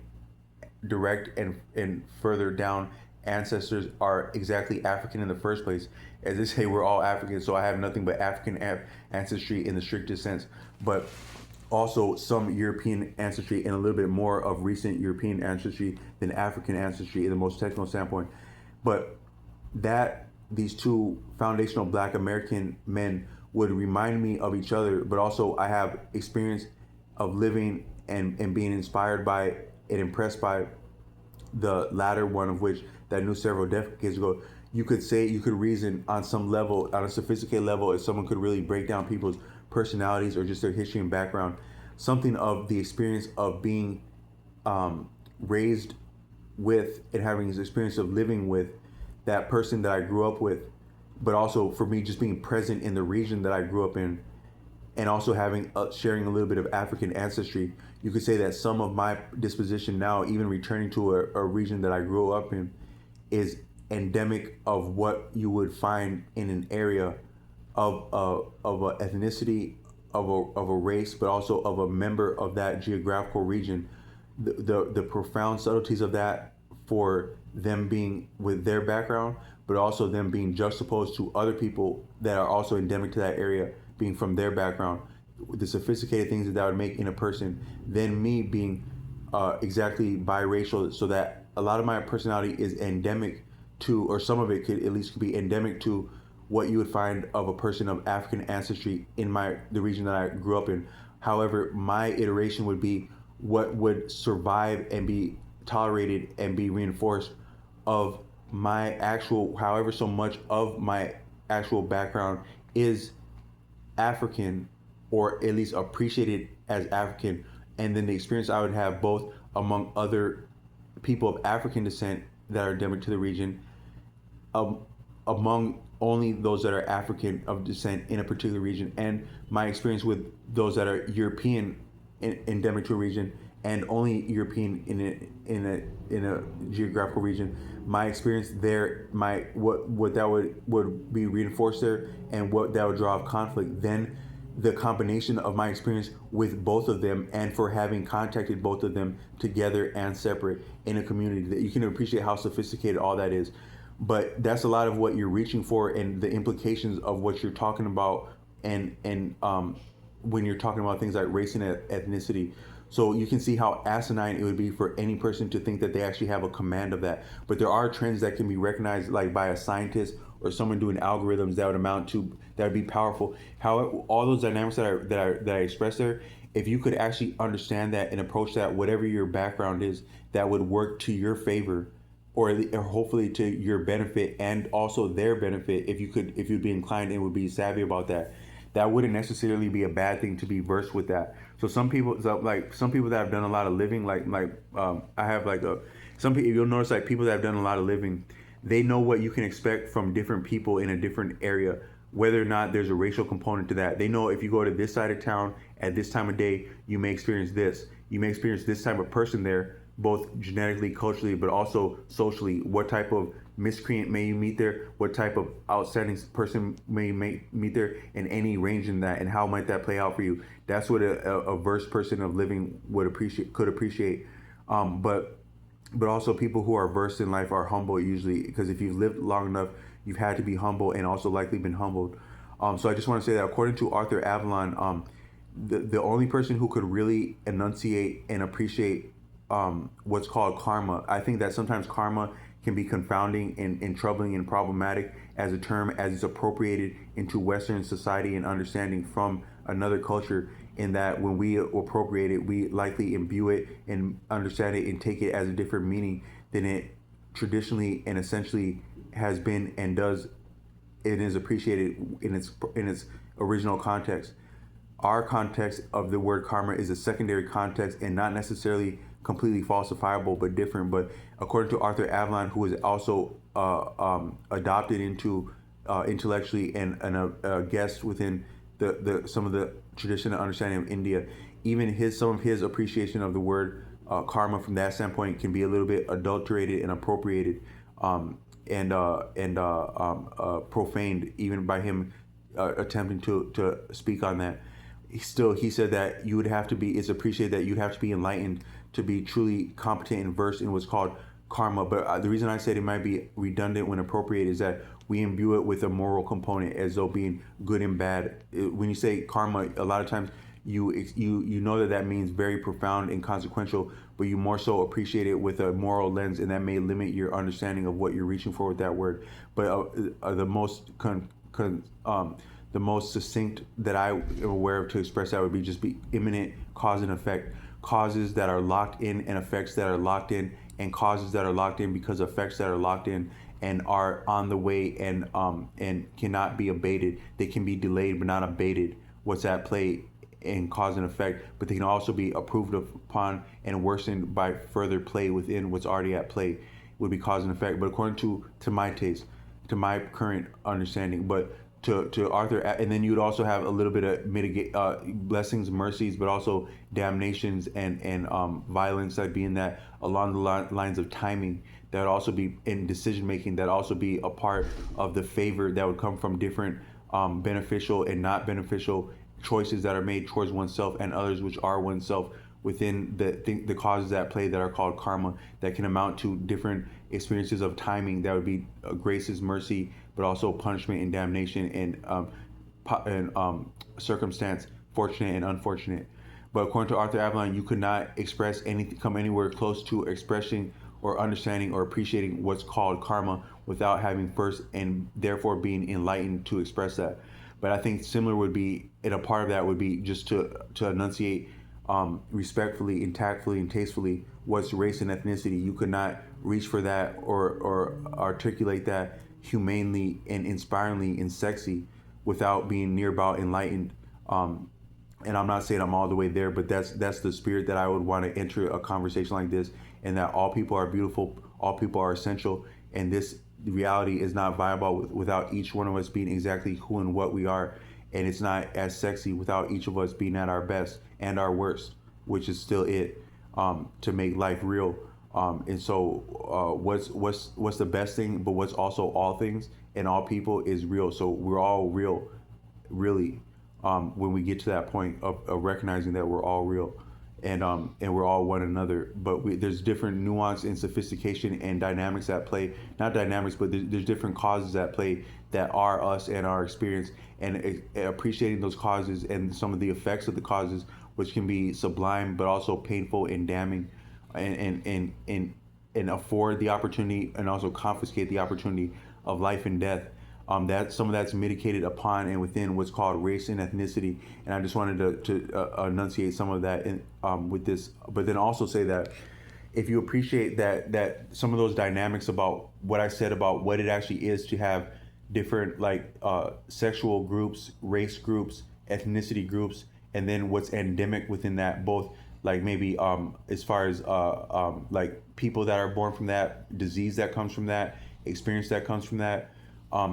direct and further down ancestors are exactly African in the first place. As they say, we're all African, so I have nothing but African ancestry in the strictest sense. But also some European ancestry and a little bit more of recent European ancestry than African ancestry in the most technical standpoint. But that these two foundational Black American men would remind me of each other, but also I have experience of living and being inspired by and impressed by the latter one, of which that I knew several decades ago. You could say, you could reason on some level, on a sophisticated level, if someone could really break down people's personalities or just their history and background, something of the experience of being raised with and having this experience of living with that person that I grew up with, but also for me just being present in the region that I grew up in, and also having sharing a little bit of African ancestry. You could say that some of my disposition now, even returning to a region that I grew up in, is endemic of what you would find in an area of a ethnicity, of a race, but also of a member of that geographical region. The profound subtleties of that, for them being with their background, but also them being juxtaposed to other people that are also endemic to that area, being from their background, the sophisticated things that would make in a person. Then me being exactly biracial, so that a lot of my personality is endemic to, or some of it could at least be endemic to, what you would find of a person of African ancestry in the region that I grew up in. However, my iteration would be what would survive and be tolerated and be reinforced of my actual, however so much of my actual background is African, or at least appreciated as African. And then the experience I would have both among other people of African descent that are endemic to the region, among only those that are African of descent in a particular region, and my experience with those that are European endemic to a region, and only European in a geographical region. My experience there, my what that would be reinforced there, and what that would draw of conflict. Then the combination of my experience with both of them, and for having contacted both of them together and separate in a community, that you can appreciate how sophisticated all that is. But that's a lot of what you're reaching for, and the implications of what you're talking about, and when you're talking about things like race and ethnicity. So you can see how asinine it would be for any person to think that they actually have a command of that. But there are trends that can be recognized, like by a scientist or someone doing algorithms, that would amount to, that would be powerful. However, all those dynamics that I expressed there, if you could actually understand that and approach that, whatever your background is, that would work to your favor, or hopefully to your benefit and also their benefit, if you'd be inclined and would be savvy about that. That wouldn't necessarily be a bad thing to be versed with that. So some people, some people that have done a lot of living, I have some people, you'll notice, like people that have done a lot of living, they know what you can expect from different people in a different area, whether or not there's a racial component to that. They know if you go to this side of town at this time of day, you may experience this. You may experience this type of person there, both genetically, culturally, but also socially. What type of miscreant may you meet there? What type of outstanding person may you meet there, in any range in that, and how might that play out for you? That's what a versed person of living could appreciate. But also people who are versed in life are humble usually, because if you've lived long enough, you've had to be humble and also likely been humbled. So I just want to say that according to Arthur Avalon, the only person who could really enunciate and appreciate what's called karma. I think that sometimes karma can be confounding and troubling and problematic as a term as it's appropriated into Western society and understanding from another culture, in that when we appropriate it, we likely imbue it and understand it and take it as a different meaning than it traditionally and essentially has been and does. It is appreciated in its original context. Our context of the word karma is a secondary context and not necessarily completely falsifiable, but different. But according to Arthur Avalon, who is also adopted into intellectually and a guest within the some of the tradition and understanding of India, even some of his appreciation of the word karma from that standpoint can be a little bit adulterated and appropriated, profaned even by him attempting to speak on that. He said that you would have to be, it's appreciated that you'd have to be enlightened to be truly competent and versed in what's called karma. But the reason I said it might be redundant when appropriate is that we imbue it with a moral component as though being good and bad. When you say karma, a lot of times you know that means very profound and consequential, but you more so appreciate it with a moral lens, and that may limit your understanding of what you're reaching for with that word. But the most succinct that I am aware of to express that would be just be imminent cause and effect. Causes that are locked in and effects that are locked in, and causes that are locked in because effects that are locked in and are on the way and cannot be abated. They can be delayed but not abated. What's at play in cause and effect, but they can also be approved upon and worsened by further play within what's already at play, would be cause and effect. But according to my taste, to my current understanding, but to Arthur, and then you would also have a little bit of blessings, mercies, but also damnations and violence, that being that along the lines of timing, that would also be in decision making, that also be a part of the favor that would come from different beneficial and not beneficial choices that are made towards oneself and others, which are oneself, within the causes at play that are called karma, that can amount to different experiences of timing that would be grace's mercy, but also punishment and damnation and circumstance, fortunate and unfortunate. But according to Arthur Avalon, you could not express anything, come anywhere close to expressing or understanding or appreciating what's called karma without having first and therefore being enlightened to express that. But I think similar would be, and a part of that would be just to enunciate respectfully and tactfully and tastefully what's race and ethnicity. You could not reach for that or articulate that humanely and inspiringly and sexy without being near about enlightened. And I'm not saying I'm all the way there, but that's the spirit that I would want to enter a conversation like this, and that all people are beautiful, all people are essential, and this reality is not viable without each one of us being exactly who and what we are, and it's not as sexy without each of us being at our best and our worst, which is still it, to make life real. And so what's the best thing, but what's also all things and all people is real. So we're all real, really, when we get to that point of recognizing that we're all real, and we're all one another. But there's different nuance and sophistication and dynamics at play. Not dynamics, but there's different causes at play that are us and our experience, and appreciating those causes and some of the effects of the causes, which can be sublime but also painful and damning, and afford the opportunity and also confiscate the opportunity of life and death. That some of that's mitigated upon and within what's called race and ethnicity, and I just wanted to enunciate some of that with this, but then also say that if you appreciate that some of those dynamics about what I said about what it actually is to have different sexual groups, race groups, ethnicity groups, and then what's endemic within that, both like maybe as far as like people that are born from that, disease that comes from that, experience that comes from that.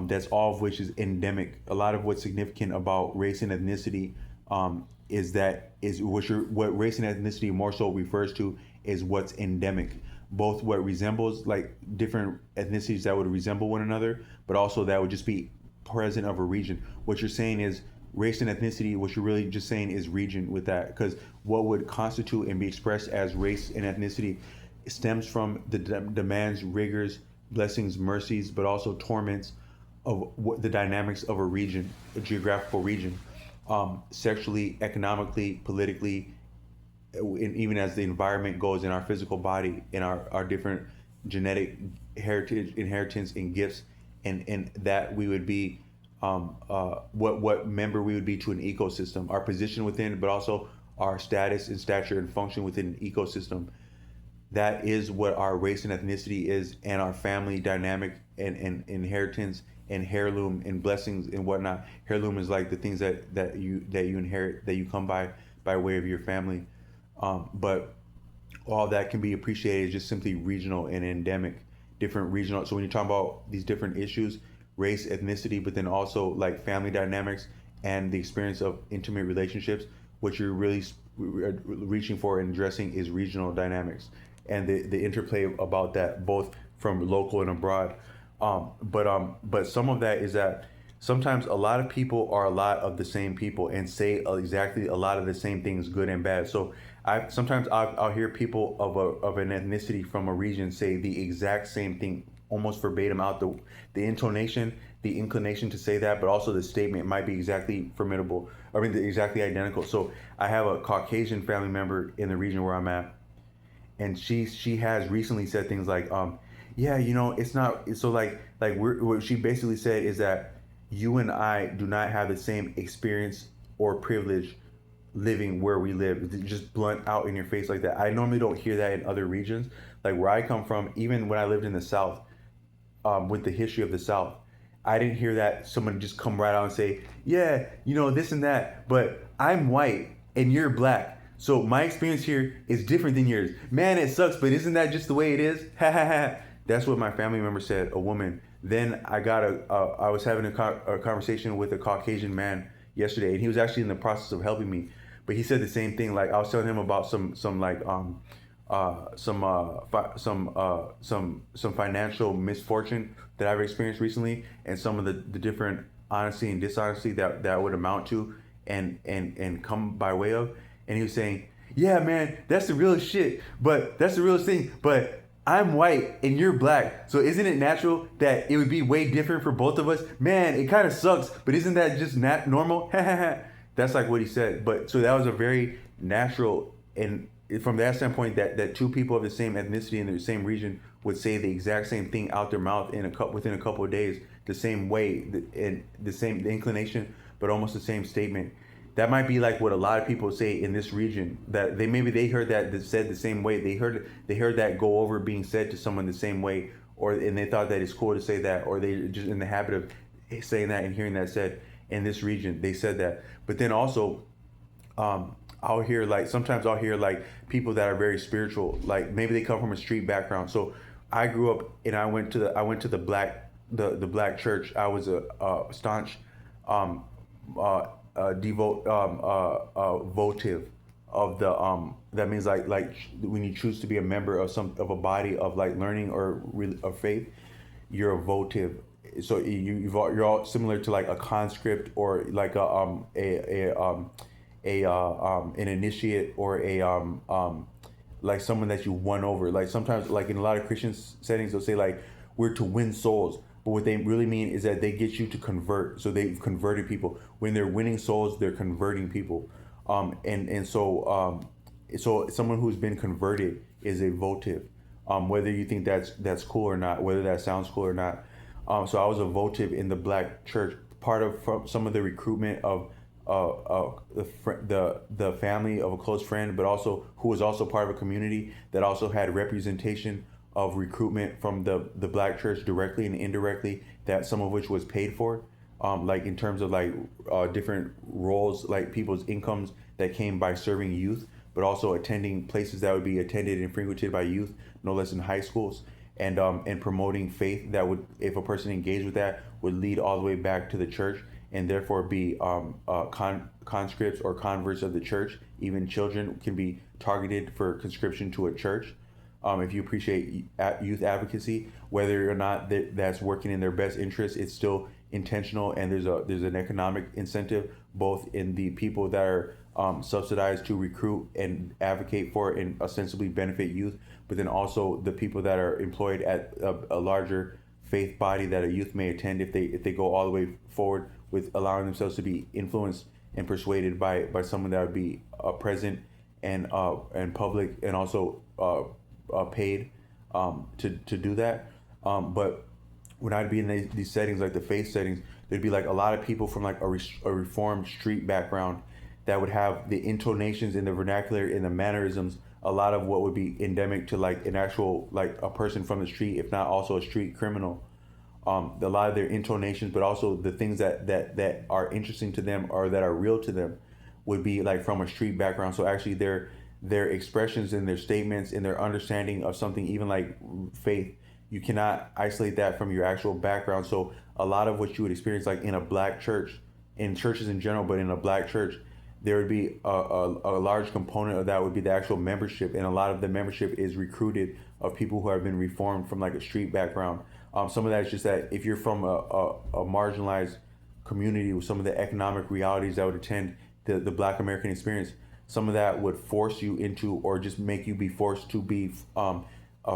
That's all of which is endemic. A lot of what's significant about race and ethnicity is what race and ethnicity more so refers to is what's endemic. Both what resembles, like different ethnicities that would resemble one another, but also that would just be present of a region. What you're saying is race and ethnicity, what you're really just saying is region with that, because what would constitute and be expressed as race and ethnicity stems from the demands, rigors, blessings, mercies, but also torments of what the dynamics of a region, a geographical region, sexually, economically, politically, and even as the environment goes in our physical body, in our different genetic heritage, inheritance, and gifts, and that we would be what member we would be to an ecosystem, our position within, but also our status and stature and function within an ecosystem. That is what our race and ethnicity is, and our family dynamic and inheritance and heirloom and blessings and whatnot. Heirloom is like the things that you inherit, that you come by way of your family. But all that can be appreciated just simply regional and endemic, different regional. So when you're talking about these different issues, race, ethnicity, but then also like family dynamics and the experience of intimate relationships, what you're really reaching for and addressing is regional dynamics and the interplay about that, both from local and abroad. But some of that is that sometimes a lot of people are a lot of the same people and say exactly a lot of the same things, good and bad. So I'll hear people of an ethnicity from a region say the exact same thing, almost verbatim, out the intonation, the inclination to say that, but also the statement might be exactly formidable. I mean, exactly identical. So I have a Caucasian family member in the region where I'm at, and she has recently said things like, yeah, it's not. So what she basically said is that you and I do not have the same experience or privilege living where we live. It's just blunt out in your face like that. I normally don't hear that in other regions, like where I come from. Even when I lived in the South, with the history of the South, I didn't hear that someone just come right out and say, yeah, this and that, but I'm white and you're black. So my experience here is different than yours. Man, it sucks, but isn't that just the way it is? Ha ha ha. That's what my family member said, a woman. Then I was having a conversation with a Caucasian man yesterday, and he was actually in the process of helping me. But he said the same thing. Like I was telling him about some financial misfortune that I've experienced recently, and some of the different honesty and dishonesty that would amount to and come by way of. And he was saying, yeah, man, that's the real shit, but that's the realest thing. But I'm white and you're black, so isn't it natural that it would be way different for both of us? Man, it kind of sucks, but isn't that just normal? That's like what he said. But so that was a very natural, and from that standpoint, that two people of the same ethnicity in the same region would say the exact same thing out their mouth within a couple of days, the same way, and the inclination, but almost the same statement. That might be like what a lot of people say in this region, that they heard that said the same way. They heard that go over being said to someone the same way, and they thought that it's cool to say that, or they just in the habit of saying that and hearing that said in this region. They said that, but then also, sometimes I'll hear like people that are very spiritual, like maybe they come from a street background. So I grew up and I went to the black church. I was a staunch votive of the that means like when you choose to be a member of a body of like learning or of faith, you're a votive. So you're all similar to like a conscript or like an initiate or like someone that you won over. Like sometimes, like in a lot of Christian settings, they'll say like we're to win souls, but what they really mean is that they get you to convert. So they've converted people. When they're winning souls, they're converting people. So someone who's been converted is a votive. Whether you think that's cool or not, whether that sounds cool or not. So I was a votive in the black church, part of some of the recruitment of the family of a close friend, but also who was also part of a community that also had representation of recruitment from the black church directly and indirectly, that some of which was paid for, like in terms of like different roles, like people's incomes that came by serving youth, but also attending places that would be attended and frequented by youth, no less in high schools, and promoting faith that would, if a person engaged with that, would lead all the way back to the church and therefore be conscripts or converts of the church. Even children can be targeted for conscription to a church. If you appreciate youth advocacy, whether or not that's working in their best interest, it's still intentional, and there's an economic incentive both in the people that are subsidized to recruit and advocate for and ostensibly benefit youth, but then also the people that are employed at a larger faith body that a youth may attend if they go all the way forward with allowing themselves to be influenced and persuaded by someone that would be present and public and also paid to do that. But when I'd be in these settings, like the faith settings, there'd be like a lot of people from like a reformed street background that would have the intonations in the vernacular and the mannerisms, a lot of what would be endemic to like an actual, like a person from the street, if not also a street criminal. A lot of their intonations, but also the things that are interesting to them or that are real to them would be like from a street background. So actually their expressions and their statements and their understanding of something, even like faith, you cannot isolate that from your actual background. So a lot of what you would experience like in a black church, in churches in general, but in a black church, there would be a large component of that would be the actual membership. And a lot of the membership is recruited of people who have been reformed from like a street background. Some of that is just that if you're from a marginalized community with some of the economic realities that would attend the Black American experience, some of that would force you into, or just make you be forced to be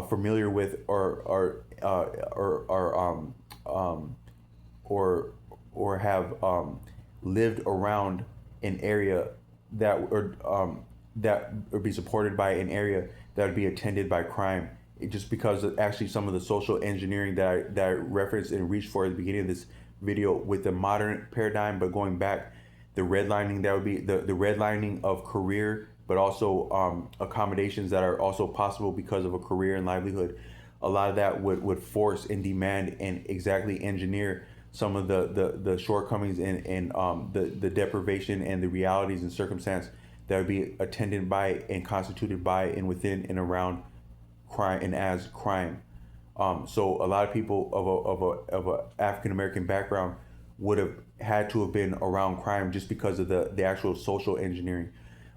familiar with, or have lived around an area that would be supported by an area that would be attended by crime. Just because of actually some of the social engineering that I referenced and reached for at the beginning of this video with the modern paradigm, but going back, the redlining, that would be the redlining of career, but also accommodations that are also possible because of a career and livelihood. A lot of that would force and demand and exactly engineer some of the shortcomings and the deprivation and the realities and circumstance that would be attended by and constituted by and within and around crime and as crime. So a lot of people of a African American background would have had to have been around crime just because of the actual social engineering.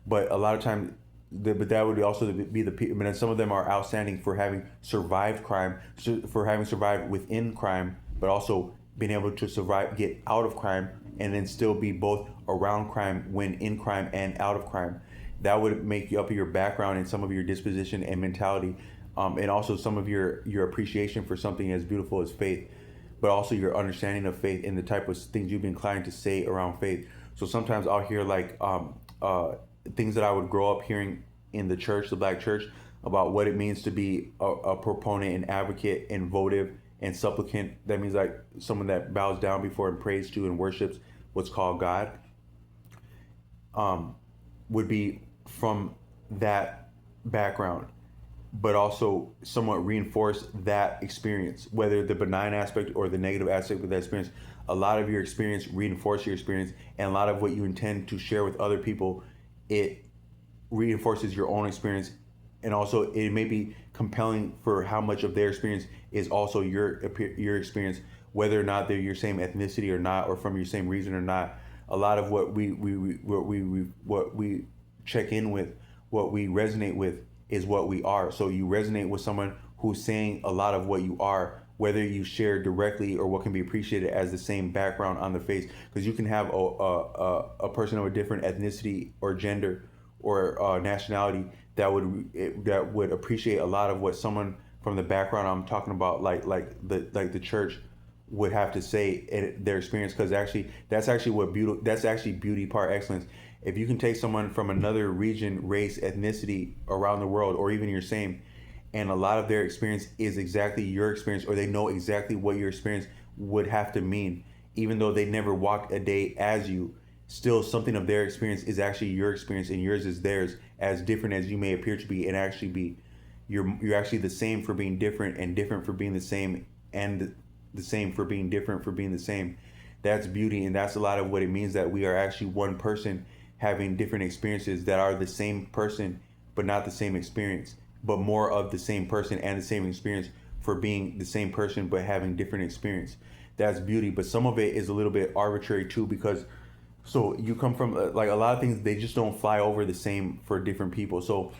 But a lot of times, but that would also be the people. I mean, some of them are outstanding for having survived crime, for having survived within crime, but also being able to survive, get out of crime, and then still be both around crime when in crime and out of crime. That would make you up your background and some of your disposition and mentality, and also some of your appreciation for something as beautiful as faith, but also your understanding of faith and the type of things you've been inclined to say around faith. So sometimes I'll hear like things that I would grow up hearing in the church, the black church, about what it means to be a proponent and advocate and votive and supplicant. That means like someone that bows down before and prays to and worships what's called God, would be from that background, but also somewhat reinforce that experience, whether the benign aspect or the negative aspect of that experience. A lot of your experience reinforces your experience, and a lot of what you intend to share with other people, it reinforces your own experience. And also it may be compelling for how much of their experience is also your experience, whether or not they're your same ethnicity or not, or from your same reason or not. A lot of what we check in with, what we resonate with, is what we are. So you resonate with someone who's saying a lot of what you are, whether you share directly or what can be appreciated as the same background on the face. Because you can have a person of a different ethnicity or gender or nationality that would appreciate a lot of what someone from the background I'm talking about, like the church, would have to say in their experience. Because actually that's actually beauty par excellence. If you can take someone from another region, race, ethnicity around the world, or even your same, and a lot of their experience is exactly your experience, or they know exactly what your experience would have to mean, even though they never walked a day as you, still something of their experience is actually your experience, and yours is theirs, as different as you may appear to be and actually be. You're actually the same for being different, and different for being the same, and the same for being different for being the same. That's beauty, and that's a lot of what it means, that we are actually one person having different experiences that are the same person but not the same experience, but more of the same person and the same experience for being the same person but having different experience. That's beauty. But some of it is a little bit arbitrary too, because so you come from like a lot of things, they just don't fly over the same for different people. So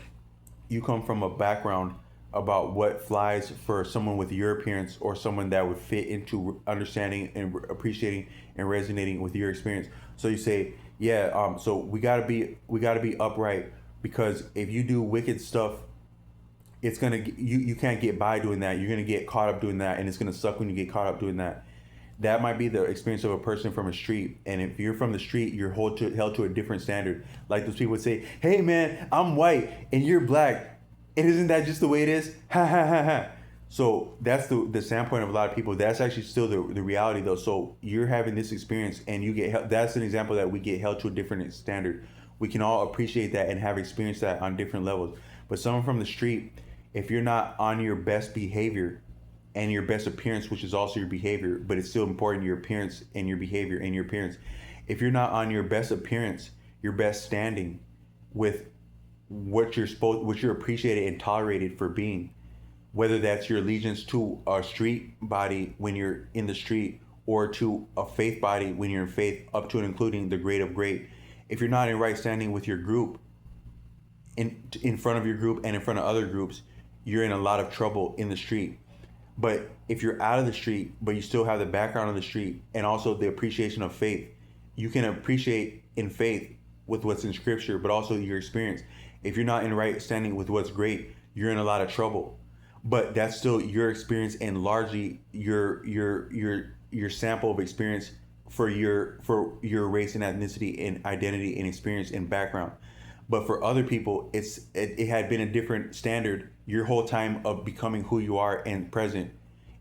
you come from a background about what flies for someone with your appearance, or someone that would fit into understanding and appreciating and resonating with your experience. So you say, yeah, so we gotta be upright, because if you do wicked stuff it's gonna you can't get by doing that. You're gonna get caught up doing that, and it's gonna suck when you get caught up doing that. That might be the experience of a person from a street, and if you're from the street, you're held to a different standard. Like those people would say, "Hey man, I'm white and you're black, and isn't that just the way it is?" Ha ha ha ha. So that's the standpoint of a lot of people. That's actually still the reality though. So you're having this experience, and you get that's an example that we get held to a different standard. We can all appreciate that and have experienced that on different levels. But someone from the street, if you're not on your best behavior and your best appearance, which is also your behavior, but it's still important, your appearance and your behavior and your appearance. If you're not on your best appearance, your best standing with what you're appreciated and tolerated for being, whether that's your allegiance to a street body when you're in the street, or to a faith body when you're in faith, up to and including the great of great. If you're not in right standing with your group, in front of your group and in front of other groups, you're in a lot of trouble in the street. But if you're out of the street, but you still have the background of the street and also the appreciation of faith, you can appreciate in faith with what's in scripture, but also your experience. If you're not in right standing with what's great, you're in a lot of trouble. But that's still your experience, and largely your sample of experience for your race and ethnicity and identity and experience and background. But for other people, it had been a different standard your whole time of becoming who you are and present.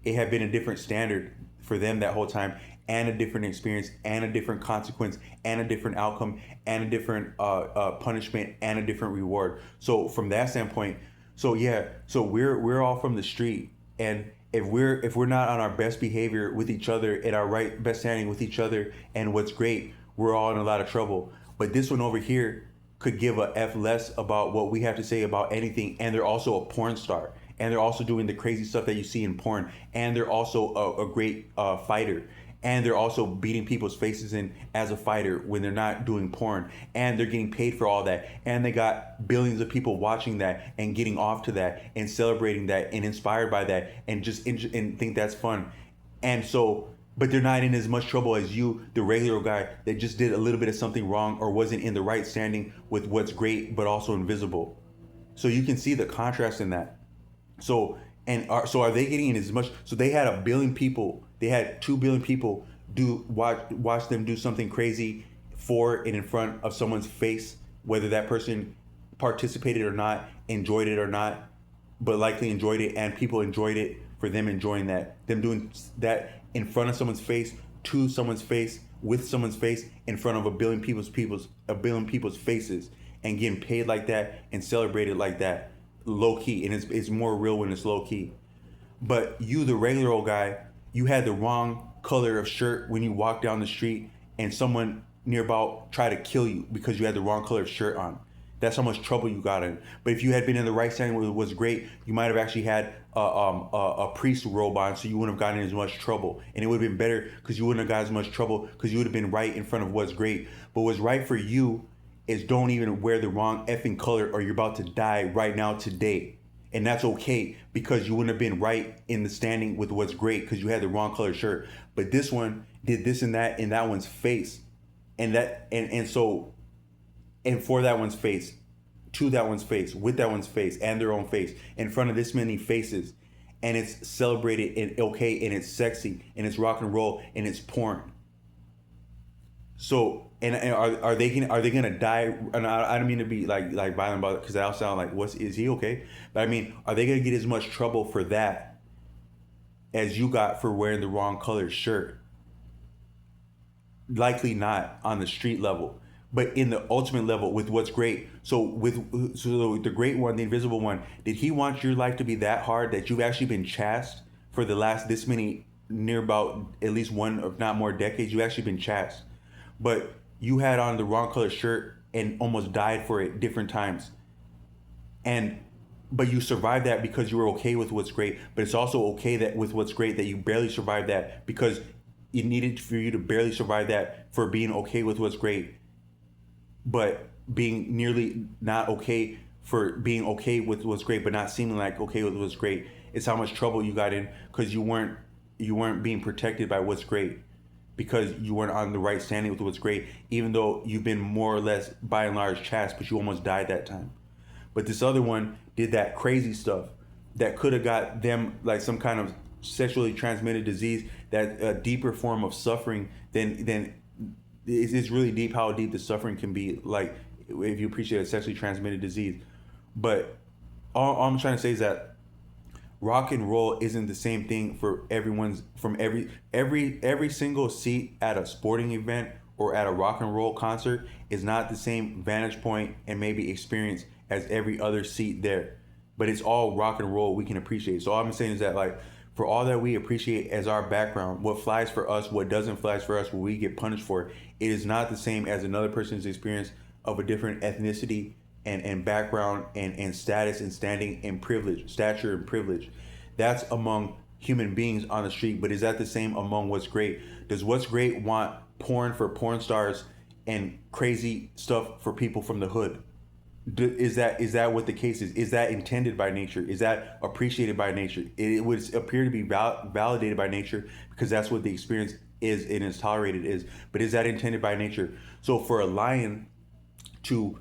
It had been a different standard for them that whole time, and a different experience, and a different consequence, and a different outcome, and a different punishment, and a different reward. So from that standpoint, so yeah, so we're all from the street, and if we're not on our best behavior with each other, and our right best standing with each other, and what's great, we're all in a lot of trouble. But this one over here could give a F less about what we have to say about anything, and they're also a porn star, and they're also doing the crazy stuff that you see in porn, and they're also a great fighter, and they're also beating people's faces in as a fighter when they're not doing porn, and they're getting paid for all that, and they got billions of people watching that and getting off to that and celebrating that and inspired by that and just and think that's fun. And so, but they're not in as much trouble as you, the regular guy that just did a little bit of something wrong or wasn't in the right standing with what's great but also invisible. So you can see the contrast in that. So are they getting in as much? So they had 1 billion people. They had 2 billion people watch them do something crazy for and in front of someone's face, whether that person participated or not, enjoyed it or not, but likely enjoyed it, and people enjoyed it for them enjoying that, them doing that in front of someone's face, to someone's face, with someone's face, in front of 1 billion people's faces, and getting paid like that and celebrated like that, low key. And it's more real when it's low key. But you, the regular old guy, you had the wrong color of shirt when you walked down the street, and someone nearby tried to kill you because you had the wrong color of shirt on. That's how much trouble you got in. But if you had been in the right standing, it was great. You might have actually had a priest robe on, so you wouldn't have gotten in as much trouble, and it would have been better because you wouldn't have got as much trouble because you would have been right in front of what's great. But what's right for you is don't even wear the wrong effing color, or you're about to die right now today. And that's okay, because you wouldn't have been right in the standing with what's great because you had the wrong color shirt. But this one did this and that in that one's face, and so for that one's face, to that one's face, with that one's face, and their own face, in front of this many faces, and it's celebrated and okay, and it's sexy, and it's rock and roll, and it's porn. So, and are they gonna die? And I don't mean to be like violent about it, because I'll sound like, is he okay? But I mean, are they gonna get as much trouble for that as you got for wearing the wrong colored shirt? Likely not on the street level, but in the ultimate level with what's great. So the great one, the invisible one, did he want your life to be that hard that you've actually been chastised for the last this many, near about at least one, if not more decades? You've actually been chastised, but you had on the wrong color shirt and almost died for it different times. But you survived that because you were okay with what's great. But it's also okay that with what's great that you barely survived that, because it needed for you to barely survive that for being okay with what's great, but being nearly not okay for being okay with what's great, but not seeming like okay with what's great. It's how much trouble you got in because you weren't being protected by what's great, because you weren't on the right standing with what's great, even though you've been more or less by and large chastised, but you almost died that time. But this other one did that crazy stuff that could have got them like some kind of sexually transmitted disease, that a deeper form of suffering than it's really deep how deep the suffering can be, like if you appreciate a sexually transmitted disease. But all I'm trying to say is that rock and roll isn't the same thing for everyone's, from every single seat at a sporting event or at a rock and roll concert is not the same vantage point and maybe experience as every other seat there. But it's all rock and roll we can appreciate. So all I'm saying is that, like, for all that we appreciate as our background, what flies for us, what doesn't fly for us, what we get punished for, it is not the same as another person's experience of a different ethnicity and background and status and standing and privilege, stature and privilege. That's among human beings on the street, but is that the same among What's Great? Does What's Great want porn for porn stars and crazy stuff for people from the hood? Is that what the case is? Is that intended by nature? Is that appreciated by nature? It would appear to be validated by nature because that's what the experience is and is tolerated is. But is that intended by nature? So for a lion to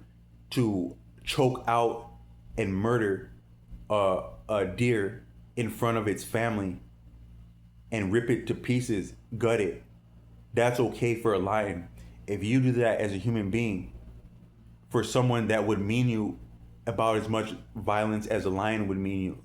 choke out and murder a deer in front of its family and rip it to pieces, gut it, that's okay for a lion. If you do that as a human being, for someone that would mean you about as much violence as a lion would mean you,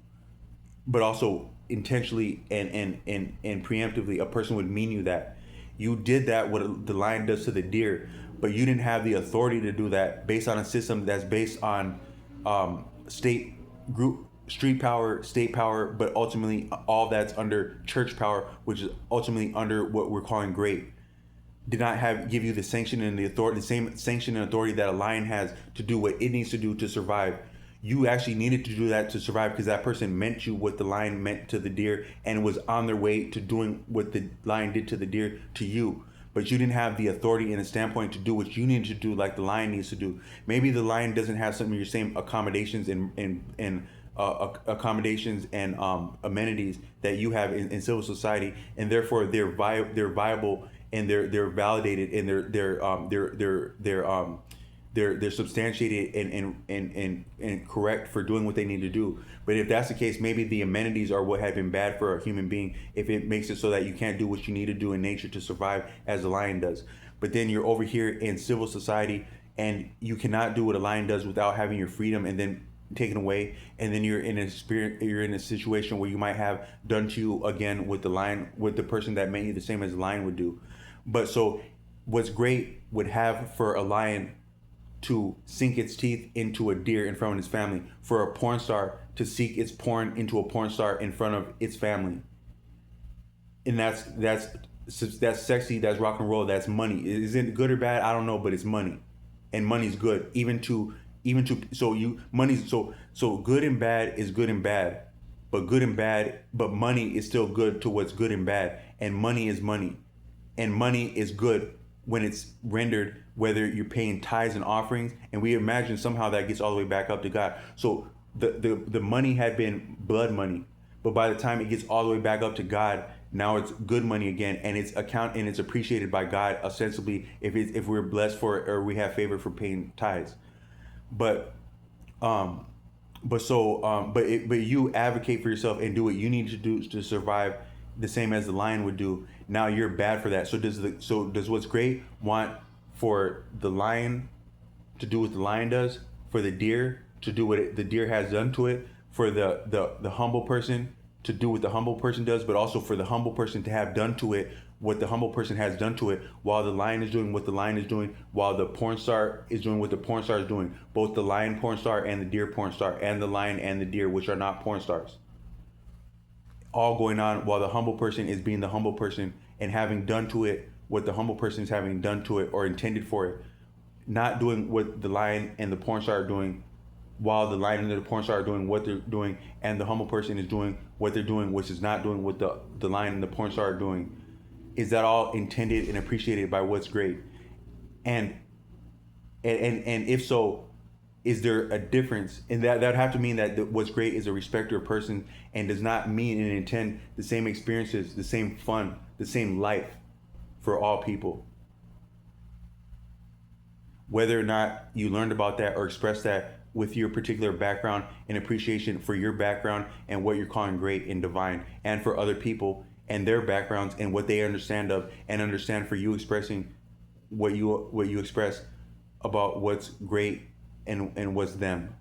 but also intentionally and preemptively, a person would mean you that. You did that, what the lion does to the deer, but you didn't have the authority to do that based on a system that's based on state group, street power, state power, but ultimately all that's under church power, which is ultimately under what we're calling great. Did not give you the sanction and the authority, the same sanction and authority that a lion has to do what it needs to do to survive. You actually needed to do that to survive because that person meant you what the lion meant to the deer and was on their way to doing what the lion did to the deer to you. But you didn't have the authority and the standpoint to do what you needed to do like the lion needs to do. Maybe the lion doesn't have some of your same accommodations and accommodations and amenities that you have in civil society, and therefore they're viable and they're validated and they're substantiated and correct for doing what they need to do. But if that's the case, maybe the amenities are what have been bad for a human being if it makes it so that you can't do what you need to do in nature to survive as the lion does. But then you're over here in civil society and you cannot do what a lion does without having your freedom and then taken away, and then you're in a situation where you might have done to you again with the lion, with the person that meant you the same as the lion would do. But so What's Great would have for a lion to sink its teeth into a deer in front of its family, for a porn star to seek its porn into a porn star in front of its family. And that's sexy, that's rock and roll, that's money. Is it good or bad? I don't know, but it's money. And money's good. So good and bad is good and bad. But money is still good to what's good and bad. And money is money. And money is good when it's rendered, whether you're paying tithes and offerings, and we imagine somehow that gets all the way back up to God. So the money had been blood money, but by the time it gets all the way back up to God, now it's good money again, and it's appreciated by God ostensibly if we're blessed for it or we have favor for paying tithes. But you advocate for yourself and do what you need to do to survive, the same as the lion would do. Now you're bad for that. So does What's Great want for the lion to do what the lion does, for the deer to do what the deer has done to it, for the humble person to do what the humble person does, but also for the humble person to have done to it what the humble person has done to it, while the lion is doing what the lion is doing, while the porn star is doing what the porn star is doing, both the lion porn star and the deer porn star, and the lion and the deer, which are not porn stars, all going on while the humble person is being the humble person and having done to it what the humble person is having done to it or intended for it, not doing what the lion and the porn star are doing, while the lion and the porn star are doing what they're doing, and the humble person is doing what they're doing, which is not doing what the lion and the porn star are doing. Is that all intended and appreciated by What's Great? And if so, is there a difference? And that would have to mean that What's Great is a respecter of person and does not mean and intend the same experiences, the same fun, the same life for all people. Whether or not you learned about that or expressed that with your particular background and appreciation for your background and what you're calling great and divine, and for other people and their backgrounds and what they understand of, and understand for you expressing what you express about what's great and what's them.